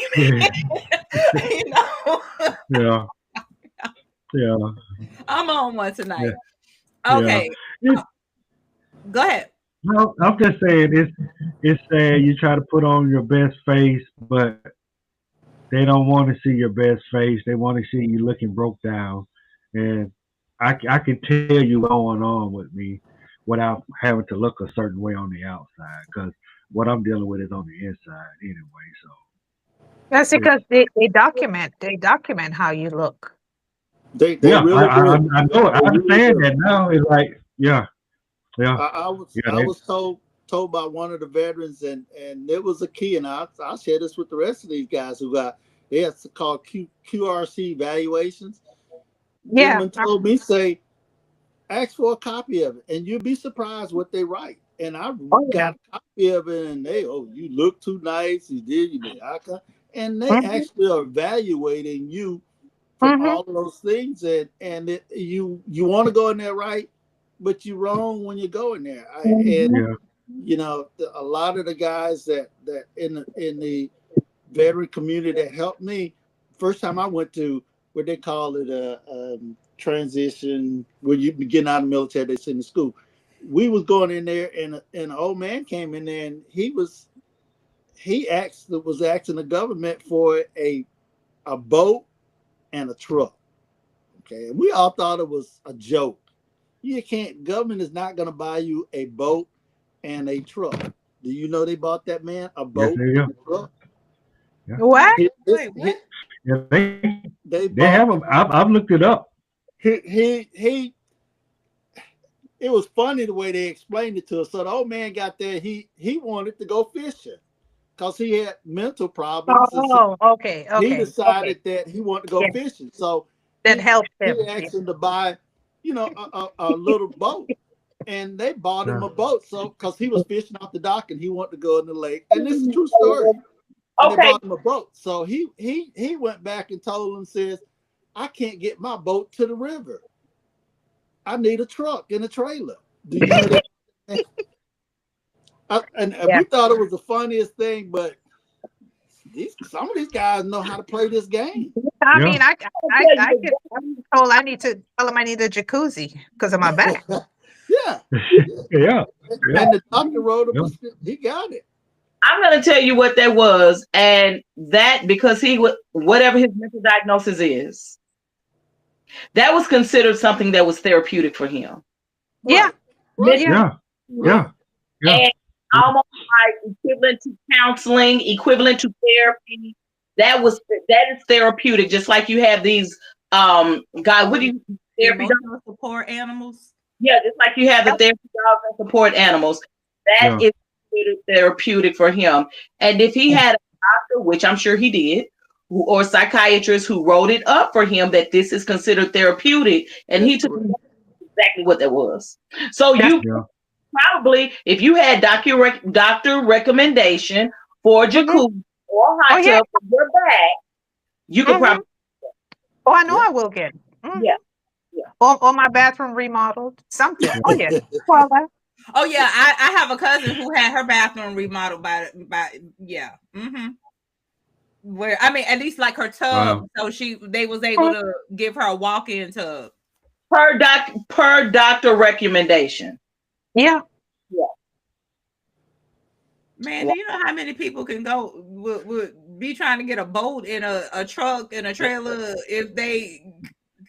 Yeah. Yeah. I'm on one tonight. Yeah. Okay. Go ahead. No, I'm just saying it's sad you try to put on your best face, but they don't want to see your best face. They want to see you looking broke down. And I can tell you going on with me without having to look a certain way on the outside, because what I'm dealing with is on the inside anyway. So That's because they document how you look. They yeah, really do. I know. I understand that now. It's like, yeah. I was told by one of the veterans, and it was a key, and I'll share this with the rest of these guys they have to call QRC evaluations. Yeah. Gentleman told me, say, ask for a copy of it, and you'll be surprised what they write. And I got a copy of it, and you look too nice, you did icon, and they actually are evaluating you from all of those things, and you want to go in there right, but you're wrong when you go in there. A lot of the guys that in the veteran community that helped me, first time I went to what they call it a transition, where you begin out of the military, they send to school. We was going in there, and an old man came in there, and he was asking the government for a boat and a truck. Okay, and we all thought it was a joke. Government is not going to buy you a boat and a truck. Do you know they bought that man a boat and a truck? Yeah. What? Wait, what? Yeah, they have them. I've looked it up. It was funny the way they explained it to us. So the old man got there. He wanted to go fishing because he had mental problems. Oh, okay. He decided that he wanted to go fishing. So that helped him. He asked him to buy, a little boat, and they bought him a boat. So because he was fishing off the dock and he wanted to go in the lake, and this is a true story. And they bought him a boat. So he went back and told them, says, I can't get my boat to the river. I need a truck and a trailer. Do you know that? We thought it was the funniest thing, but some of these guys know how to play this game. I mean, I'm told I need to tell them I need a jacuzzi because of my back. Yeah. And the doctor wrote him, he got it. I'm going to tell you what that was, and that because whatever his mental diagnosis is, that was considered something that was therapeutic for him. Yeah. And almost like equivalent to counseling, equivalent to therapy. That is therapeutic. Just like you have these therapy emotional support animals. Yeah, just like you have the therapy dogs and support animals. That is therapeutic for him. And if he had a doctor, which I'm sure he did, or a psychiatrist who wrote it up for him that this is considered therapeutic, and he took exactly what that was. So probably, if you had doctor recommendation for jacuzzi or hot tub for your back, you could probably. Oh, I know I will get. Yeah. Or my bathroom remodeled. Something. Oh yeah. Well, oh yeah, I have a cousin who had her bathroom remodeled by where at least like her tub, so they was able to give her a walk-in tub per doctor recommendation. Yeah. Man, do you know how many people can go would be trying to get a boat in a truck and a trailer if they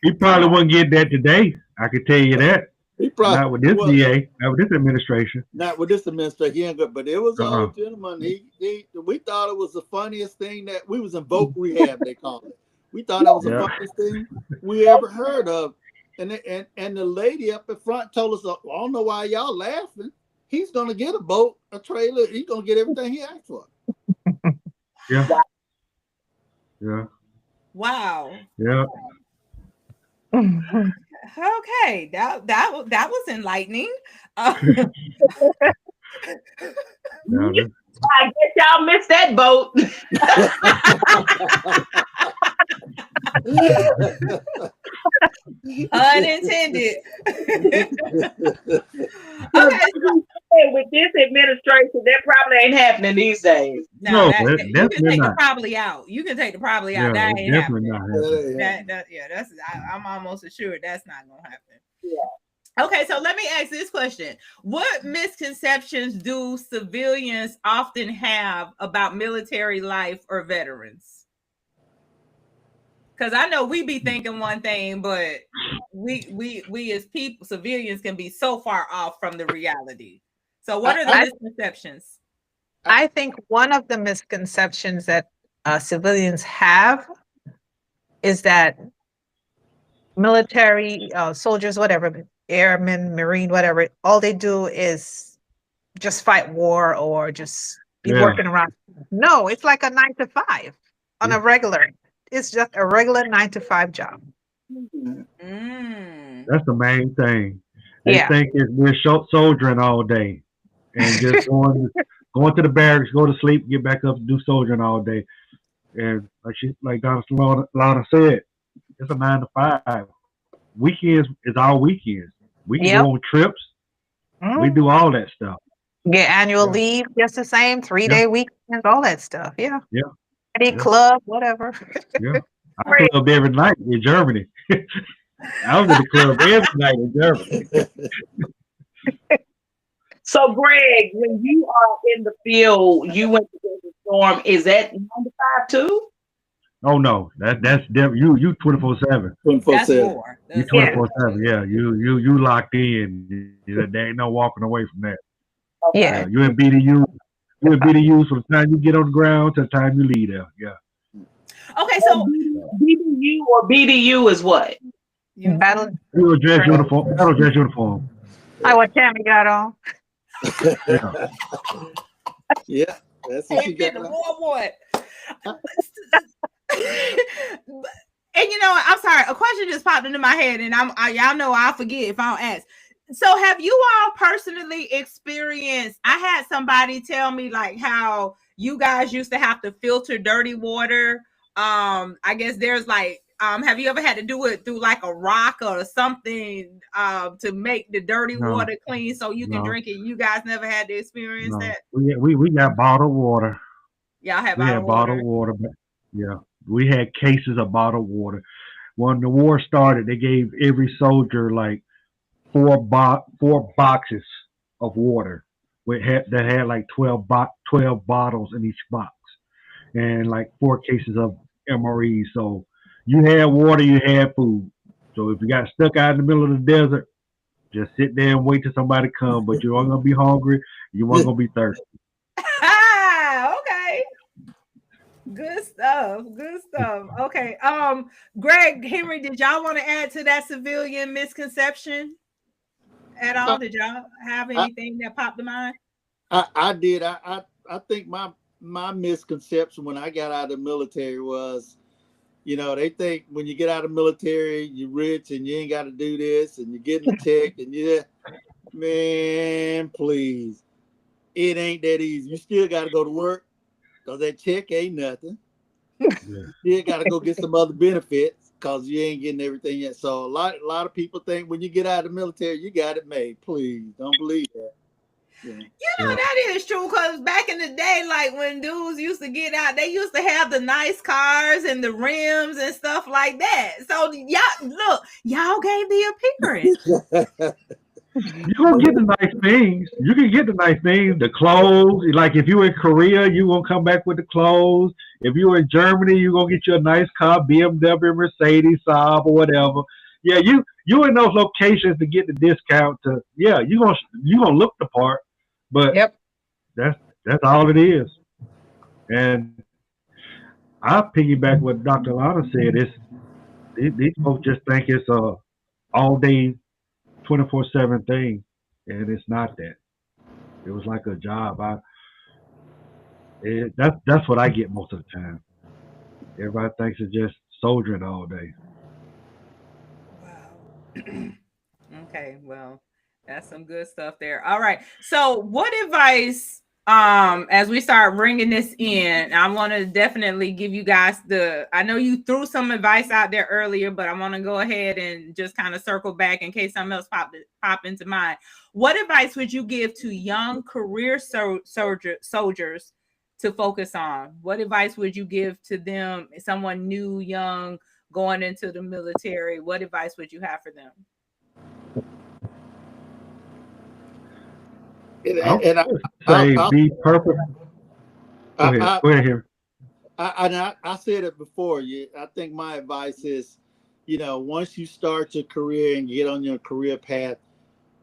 He probably wouldn't get that today. I can tell you that. He probably Not with this well, DA, not with this administration. not with this administration. He ain't good, but it was an Uh-uh. old gentleman. We thought it was the funniest thing that we was in voc rehab. They called it. We thought that was the Yeah. funniest thing we ever heard of. And the lady up in front told us, I don't know why y'all laughing. He's gonna get a boat, a trailer. He's gonna get everything he asked for. Yeah. Yeah. wow. Yeah. Okay, that was enlightening. Yeah, this- I guess y'all missed that boat. Unintended. Okay, With this administration, that probably ain't happening these days. no, No, you can definitely take the not. probably out. You can take the probably out. Yeah, That it's ain't definitely happening. not happening. I'm almost assured that's not gonna happen. Yeah. Okay, so let me ask this question. What misconceptions do civilians often have about military life or veterans? Because I know we be thinking one thing, but we as people, civilians, can be so far off from the reality. So what are the misconceptions? I think one of the misconceptions that civilians have is that military soldiers, whatever, airmen, marine, whatever, all they do is just fight war or just be Yeah. working around. No, it's like a 9 to 5 on Yeah. a regular. It's just a regular 9 to 5 job. Mm. That's the main thing. They Yeah. think we're soldiering all day and just going to the barracks, go to sleep, get back up, and do soldiering all day. And like Dr. Lana said, it's a 9 to 5. Weekends is our weekends. We can Yep. go on trips. We Mhm. do all that stuff. Get annual Yeah. leave, just the same, 3-day Yeah. weekends, all that stuff. Yeah. Yeah. Any Yeah. club, whatever. Yeah. I clubbed every night in Germany. I was in the club every night in Germany. So, Greg, when you are in the field, you went to the storm. Is that 9 to 5 too? Oh no, that's different. You 24/7. 24/7. war. You 24/7. Yeah, you locked in. There ain't no walking away from that. Okay. Yeah. You in BDU. You in BDU from the time you get on the ground to the time you leave there. Yeah. Okay, so BDU or BDU is what? Battle. You dress uniform. Battle dress uniform. Like what Tammy got on. Yeah. Yeah, that's what she ain't been got. to war one. And you know what? I'm sorry. A question just popped into my head, and y'all know I'll forget if I don't ask. So, have you all personally experienced? I had somebody tell me like how you guys used to have to filter dirty water. I guess there's like, have you ever had to do it through like a rock or something to make the dirty No. water clean so you can No. drink it? You guys never had to experience No. that? We got bottled water. Y'all have We had bottled water. But yeah, we had cases of bottled water. When the war started, they gave every soldier like four boxes of water that had like 12 bottles in each box, and like 4 cases of MRE. So you had water, you had food. So if you got stuck out in the middle of the desert, just sit there and wait till somebody come. But you weren't gonna be hungry. You weren't gonna be thirsty. Okay. Good stuff. Good stuff. Okay. Greg, Henry, did y'all want to add to that civilian misconception at all? Did y'all have anything that popped to mind? I did. I think my misconception when I got out of the military was, they think when you get out of the military, you're rich and you ain't got to do this and you're getting a check and man, please. It ain't that easy. You still got to go to work because that check ain't nothing. Yeah. You got to go get some other benefits because you ain't getting everything yet. So a lot of people think when you get out of the military, you got it made. Please don't believe that. Yeah. That is true because back in the day, like when dudes used to get out, they used to have the nice cars and the rims and stuff like that. So y'all gave the appearance. You gonna get the nice things. You can get the nice things, the clothes. Like if you in Korea, you gonna come back with the clothes. If you in Germany, you gonna get you a nice car, BMW, Mercedes, Saab, or whatever. Yeah, you in those locations to get the discount. To yeah, you gonna look the part, but Yep. that's all it is. And I piggyback what Dr. Lana said. These folks just think it's a all day 24/7 thing, and it's not that. It was like a job. That's what I get most of the time. Everybody thinks it's just soldiering all day. Wow. Okay, well, that's some good stuff there. All right. So, what advice as we start bringing this in, I want to definitely give you guys I know you threw some advice out there earlier, but I want to go ahead and just kind of circle back in case something else pop into mind. What advice would you give to young career soldiers to focus on? What advice would you give to them, someone new, young, going into the military? What advice would you have for them? And I would say be perfect. Go ahead. I, Go ahead here. I said it before. I think my advice is, once you start your career and get on your career path,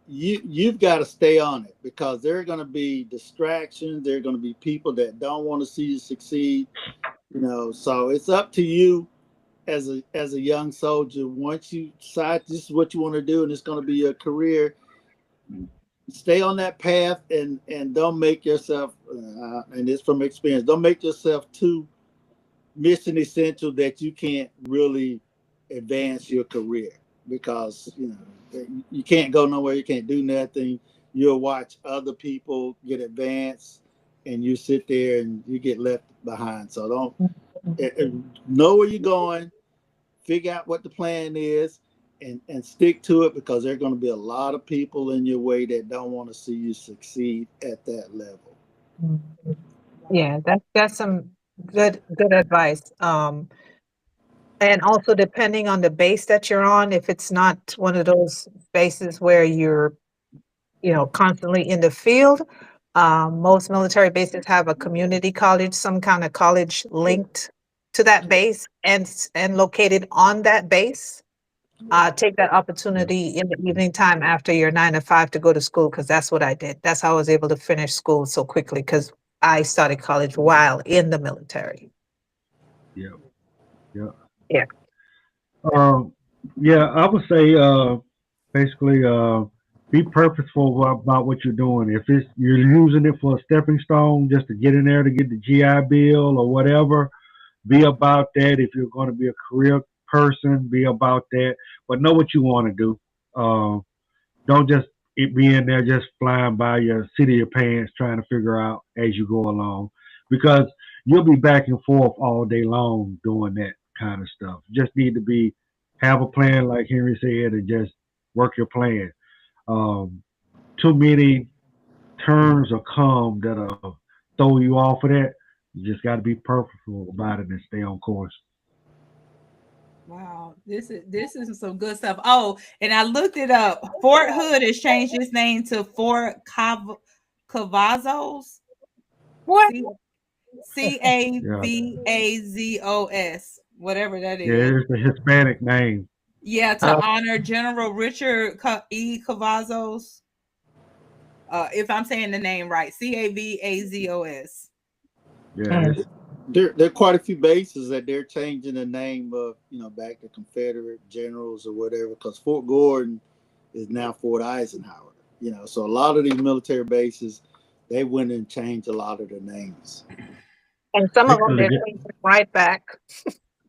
you've got to stay on it, because there are going to be distractions. There are going to be people that don't want to see you succeed. So it's up to you as a young soldier. Once you decide this is what you want to do and it's going to be your career, stay on that path and don't make yourself, and it's from experience, don't make yourself too mission essential that you can't really advance your career, because you can't go nowhere, you can't do nothing. You'll watch other people get advanced and you sit there and you get left behind. So don't know where you're going, figure out what the plan is, and stick to it, because there are going to be a lot of people in your way that don't want to see you succeed at that level. Yeah, that's some good advice. And also depending on the base that you're on, if it's not one of those bases where you're, constantly in the field, most military bases have a community college, some kind of college linked to that base and located on that base. Take that Yeah. opportunity in the evening time after your 9 to 5 to go to school, because that's what I did. That's how I was able to finish school so quickly, because I started college while in the military. Yeah. Yeah. Yeah. Um, yeah, I would say basically be purposeful about what you're doing. If you're using it for a stepping stone just to get in there to get the GI Bill or whatever, be about that. If you're going to be a career person, be about that. But know what you want to do. Don't just be in there just flying by your seat of your pants trying to figure out as you go along, because you'll be back and forth all day long doing that kind of stuff. Just need to have a plan, like Henry said, and just work your plan. Um, Too many turns will come that'll throw you off of that. You just got to be purposeful about it and stay on course. Wow, this is some good stuff. Oh, and I looked it up. Fort Hood has changed its name to Fort Cavazos. What? Yeah, Cavazos, whatever that is. yeah, it's a Hispanic name. Yeah, to honor General Richard Cavazos. If I'm saying the name right, Cavazos. Yeah, it's There are quite a few bases that they're changing the name of, back to Confederate generals or whatever, because Fort Gordon is now Fort Eisenhower. So a lot of these military bases, they went and changed a lot of the names. And some they of them could have they're just taking right back.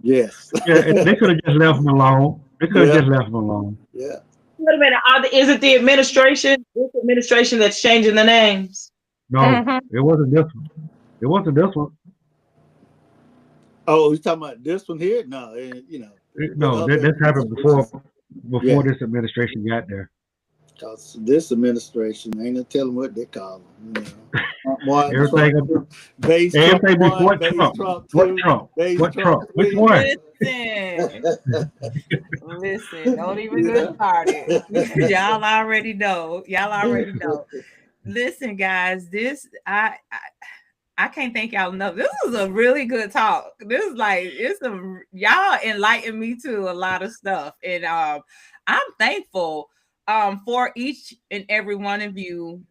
Yes. yeah, they could have just left them alone. They could have Yeah. just left them alone. Yeah. Wait a minute. Is it the administration? This administration that's changing the names? No, Mhm. it wasn't this one. It wasn't this one. Oh, you talking about this one here? No, the No, other this happened administrations. before Yeah, this administration got there. because this administration ain't no telling what they call them. one, Everything, Trump two, base Trump everything one, before base Trump. Trump What two, Trump? base What Trump Trump? Which three. one? Listen, listen, don't even get Yeah. started. Y'all already know. Y'all already know. Listen, guys, I can't thank y'all enough. This is a really good talk. This is like it's a y'all enlightened me to a lot of stuff, and I'm thankful for each and every one of you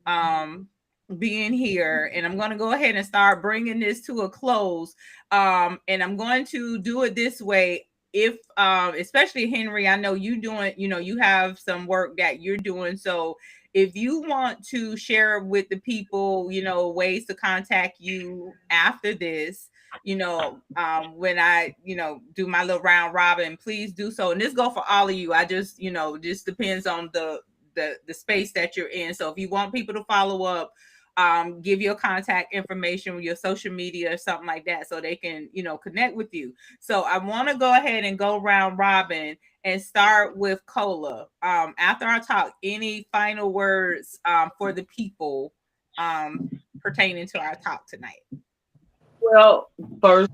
being here. And I'm going to go ahead and start bringing this to a close. And I'm going to do it this way. If especially Henry, I know you doing, you have some work that you're doing, so if you want to share with the people, ways to contact you after this, when I, do my little round robin, please do so. And this go for all of you. I just, just depends on the space that you're in. So if you want people to follow up, give your contact information with your social media or something like that, so they can, connect with you. So I want to go ahead and go round robin and start with Cola. After our talk, any final words for the people pertaining to our talk tonight? Well, first,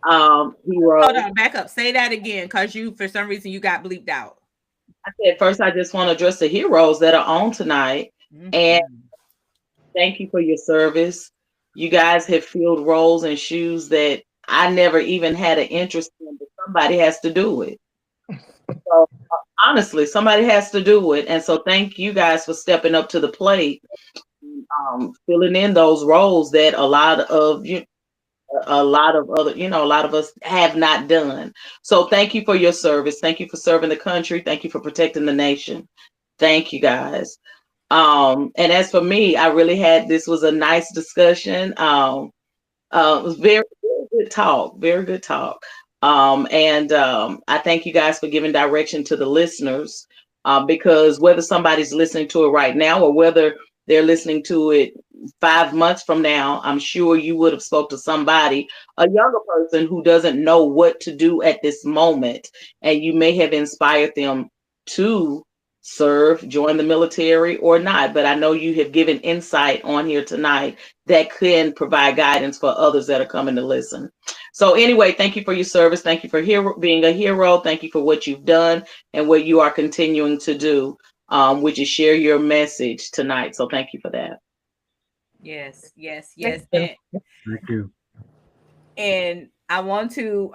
hero. Hold on, back up. Say that again, because for some reason, you got bleeped out. I said first, I just want to address the heroes that are on tonight, and thank you for your service. You guys have filled roles and shoes that I never even had an interest in, but somebody has to do it. So honestly, somebody has to do it, and so thank you guys for stepping up to the plate, filling in those roles that a lot of you, a lot of other, a lot of us have not done. So thank you for your service. Thank you for serving the country. Thank you for protecting the nation. Thank you guys. And as for me, I really had, this was a nice discussion. It was very, very good talk, very good talk. And I thank you guys for giving direction to the listeners, because whether somebody's listening to it right now or whether they're listening to it 5 months from now, I'm sure you would have spoke to somebody, a younger person who doesn't know what to do at this moment, and you may have inspired them to serve, join the military or not. But I know you have given insight on here tonight that can provide guidance for others that are coming to listen. So anyway, thank you for your service. Thank you for being a hero. Thank you for what you've done and what you are continuing to do, which is share your message tonight. So thank you for that. Yes, yes, Thank yes. you. Thank you. And I want to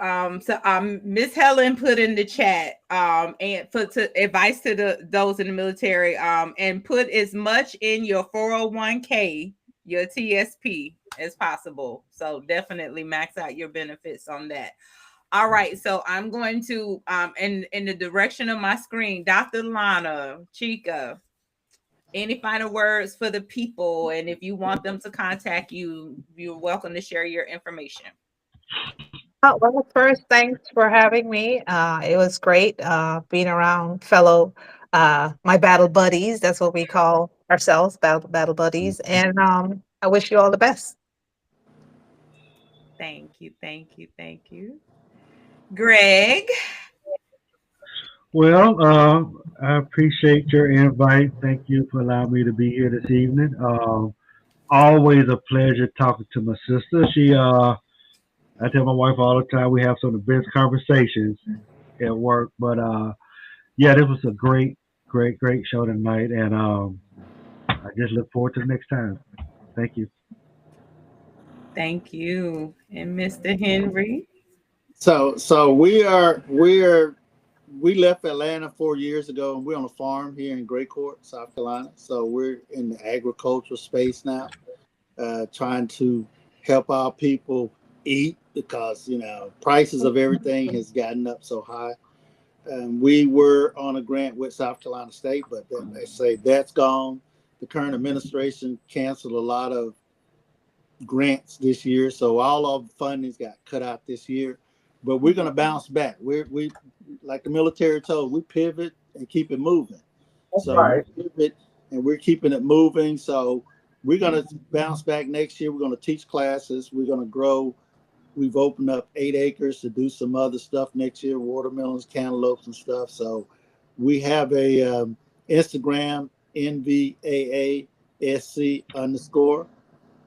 Miss Helen put in the chat and put advice to those in the military and put as much in your 401k, your TSP as possible. So definitely max out your benefits on that. All right, so I'm going to in the direction of my screen, Dr. Lana, Chica, any final words for the people, and if you want them to contact you, you're welcome to share your information. Well, first, thanks for having me. It was great being around fellow, my battle buddies. That's what we call ourselves, battle buddies. And I wish you all the best. Thank you, thank you, thank you. Greg. Well, I appreciate your invite. Thank you for allowing me to be here this evening. Always a pleasure talking to my sister. I tell my wife all the time we have some of the best conversations at work. But yeah, this was a great show tonight, and I just look forward to the next time. Thank you. Thank you. And Mr. Henry. So we left Atlanta 4 years ago, and we're on a farm here in Gray Court, South Carolina. So we're in the agricultural space now, trying to help our people eat, because prices of everything has gotten up so high. We were on a grant with South Carolina State, but they say that's gone. The current administration canceled a lot of grants this year, so all of the fundings got cut out this year. But we're going to bounce back. We like the military told, we pivot and keep it moving. That's So right. we pivot and we're keeping it moving. So we're going to bounce back next year. We're going to teach classes. We're going to grow. We've opened up 8 acres to do some other stuff next year, watermelons, cantaloupes, and stuff. So we have a Instagram NVAASC_.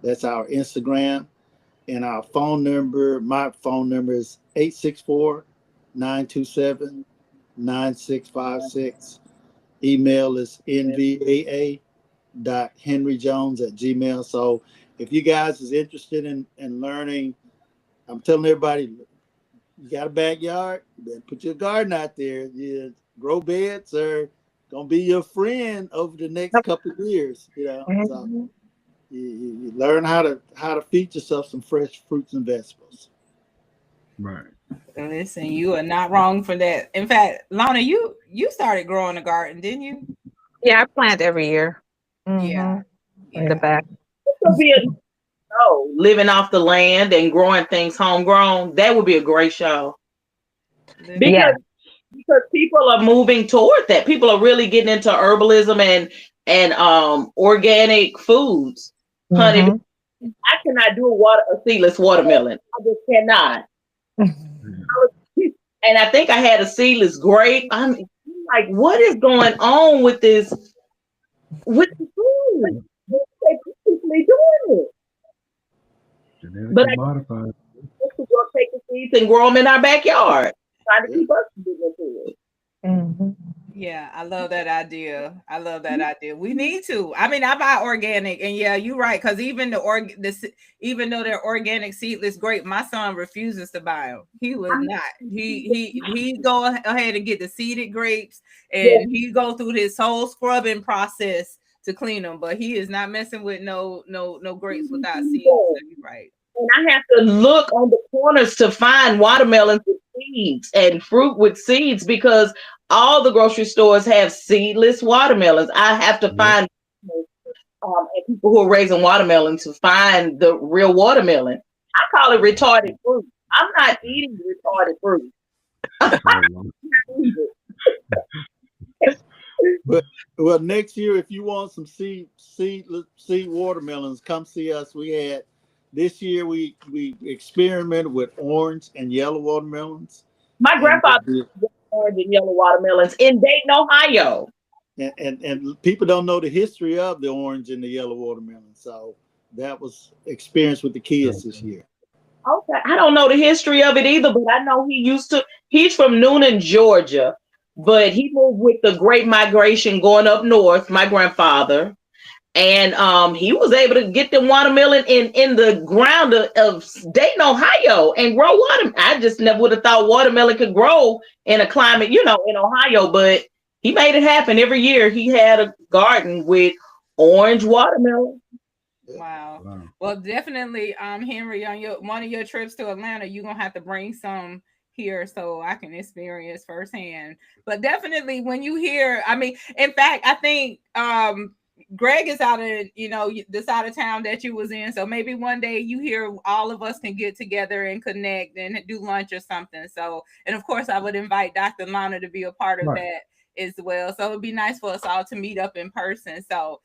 That's our Instagram. And our phone number, my phone number is 864-927-9656. Email is nvaa.henryjones@gmail. So if you guys is interested in learning, I'm telling everybody, you got a backyard, then put your garden out there. You grow beds are gonna be your friend over the next couple of years, you know. So you learn how to feed yourself some fresh fruits and vegetables. Right. Listen, you are not wrong for that. In fact, Lana, you started growing a garden, didn't you? Yeah, I plant every year. Yeah, In the yeah. back. This would be a show, living off the land and growing things homegrown. That would be a great show Living. Yeah. because people are moving toward that. People are really getting into herbalism and organic foods. Honey, Mhm. I cannot do a seedless watermelon. I just cannot. And I think I had a seedless grape. I'm like, what is going on with this with the food? They purposely doing it. But Genetically I modified. guess we go take the seeds and grow them in our backyard. Trying to keep us from getting into it. Mhm. Yeah, I love that idea. I love that idea. We need to. I mean, I buy organic, and yeah, you're right. Because even even though they're organic seedless grape, my son refuses to buy them. He was not. He go ahead and get the seeded grapes, Yes, and he go through this whole scrubbing process to clean them. But he is not messing with no grapes without seeds. yes. So you're right. And I have to look on the corners to find watermelons with seeds and fruit with seeds because all the grocery stores have seedless watermelons. I have to Yep. find and people who are raising watermelon to find the real watermelon. I call it retarded fruit. I'm not eating retarded fruit. So, Well, next year, if you want some seed watermelons, come see us. This year we experimented with orange and yellow watermelons, My and grandfather orange and yellow watermelons in Dayton, Ohio. and people don't know the history of the orange and the yellow watermelon. So that was experience with the kids this year. Okay. I don't know the history of it either, but I know he's from Noonan, Georgia, but he moved with the Great Migration going up north, my grandfather. And he was able to get the watermelon in the ground of Dayton, Ohio, and grow watermelon. I just never would have thought watermelon could grow in a climate, in Ohio, but he made it happen. Every year he had a garden with orange watermelon. Wow. wow. Well, definitely, Henry, on your one of your trips to Atlanta, you're gonna have to bring some here so I can experience firsthand. But definitely when you hear, I mean, in fact, I think Greg is out of, the side of town that you was in. So maybe one day you hear all of us can get together and connect and do lunch or something. So, and of course I would invite Dr. Lana to be a part of Right. that as well. So it'd be nice for us all to meet up in person. So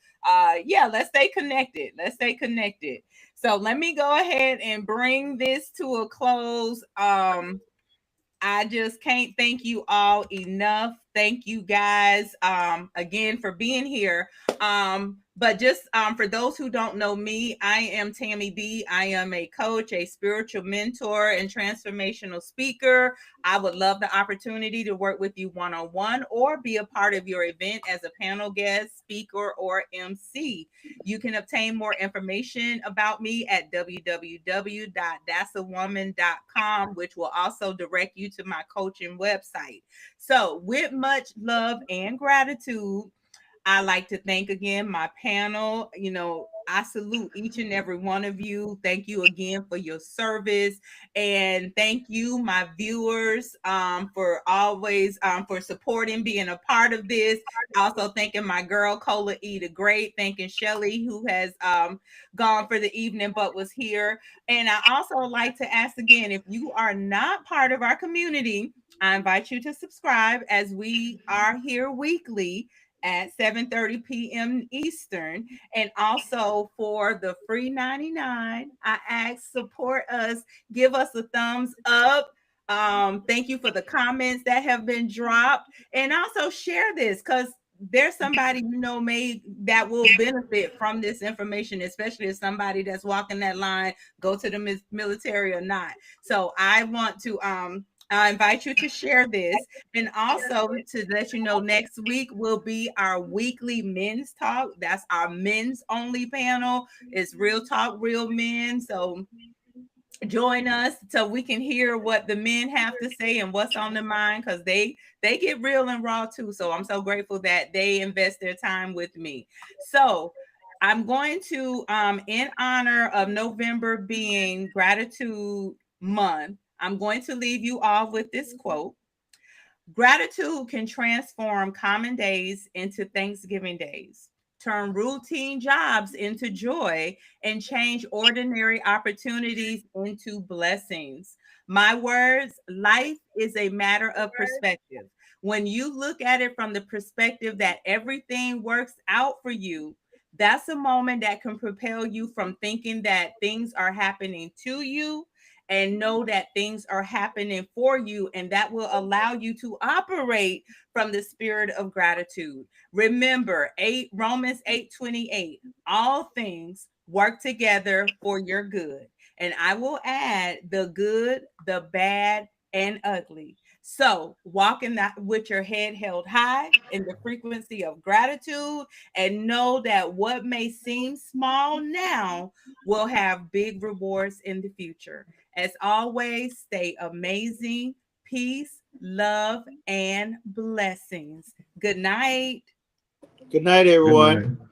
yeah, let's stay connected. Let's stay connected. So let me go ahead and bring this to a close. I just can't thank you all enough. Thank you guys again for being here. But just for those who don't know me, I am Tammi B. I am a coach, a spiritual mentor, and transformational speaker. I would love the opportunity to work with you one-on-one or be a part of your event as a panel guest, speaker, or MC. You can obtain more information about me at www.that'sawoman.com, which will also direct you to my coaching website. So, with much love and gratitude, I like to thank again my panel. I salute each and every one of you. Thank you again for your service. And thank you, my viewers, for always for supporting, being a part of this. Also thanking my girl Cola E the Great, thanking Shelly, who has gone for the evening but was here. And I also like to ask again, if you are not part of our community, I invite you to subscribe as we are here weekly at 7:30 p.m. Eastern. And also for the free 99, I ask support us, give us a thumbs up. Thank you for the comments that have been dropped. And also share this because there's somebody may that will benefit from this information, especially if somebody that's walking that line go to the military or not. So I want to I invite you to share this, and also to let you know next week will be our weekly men's talk. That's our men's only panel. It's real talk, real men. So join us so we can hear what the men have to say and what's on their mind, because they get real and raw too. So I'm so grateful that they invest their time with me. So I'm going to in honor of November being gratitude month, I'm going to leave you all with this quote. Gratitude can transform common days into Thanksgiving days, turn routine jobs into joy, and change ordinary opportunities into blessings. My words, life is a matter of perspective. When you look at it from the perspective that everything works out for you, that's a moment that can propel you from thinking that things are happening to you, and know that things are happening for you, and that will allow you to operate from the spirit of gratitude. Remember, Romans 8:28, all things work together for your good. And I will add the good, the bad, and ugly. So walk in that with your head held high in the frequency of gratitude, and know that what may seem small now will have big rewards in the future. As always, stay amazing. Peace, love, and blessings. Good night. Good night, Good everyone. night.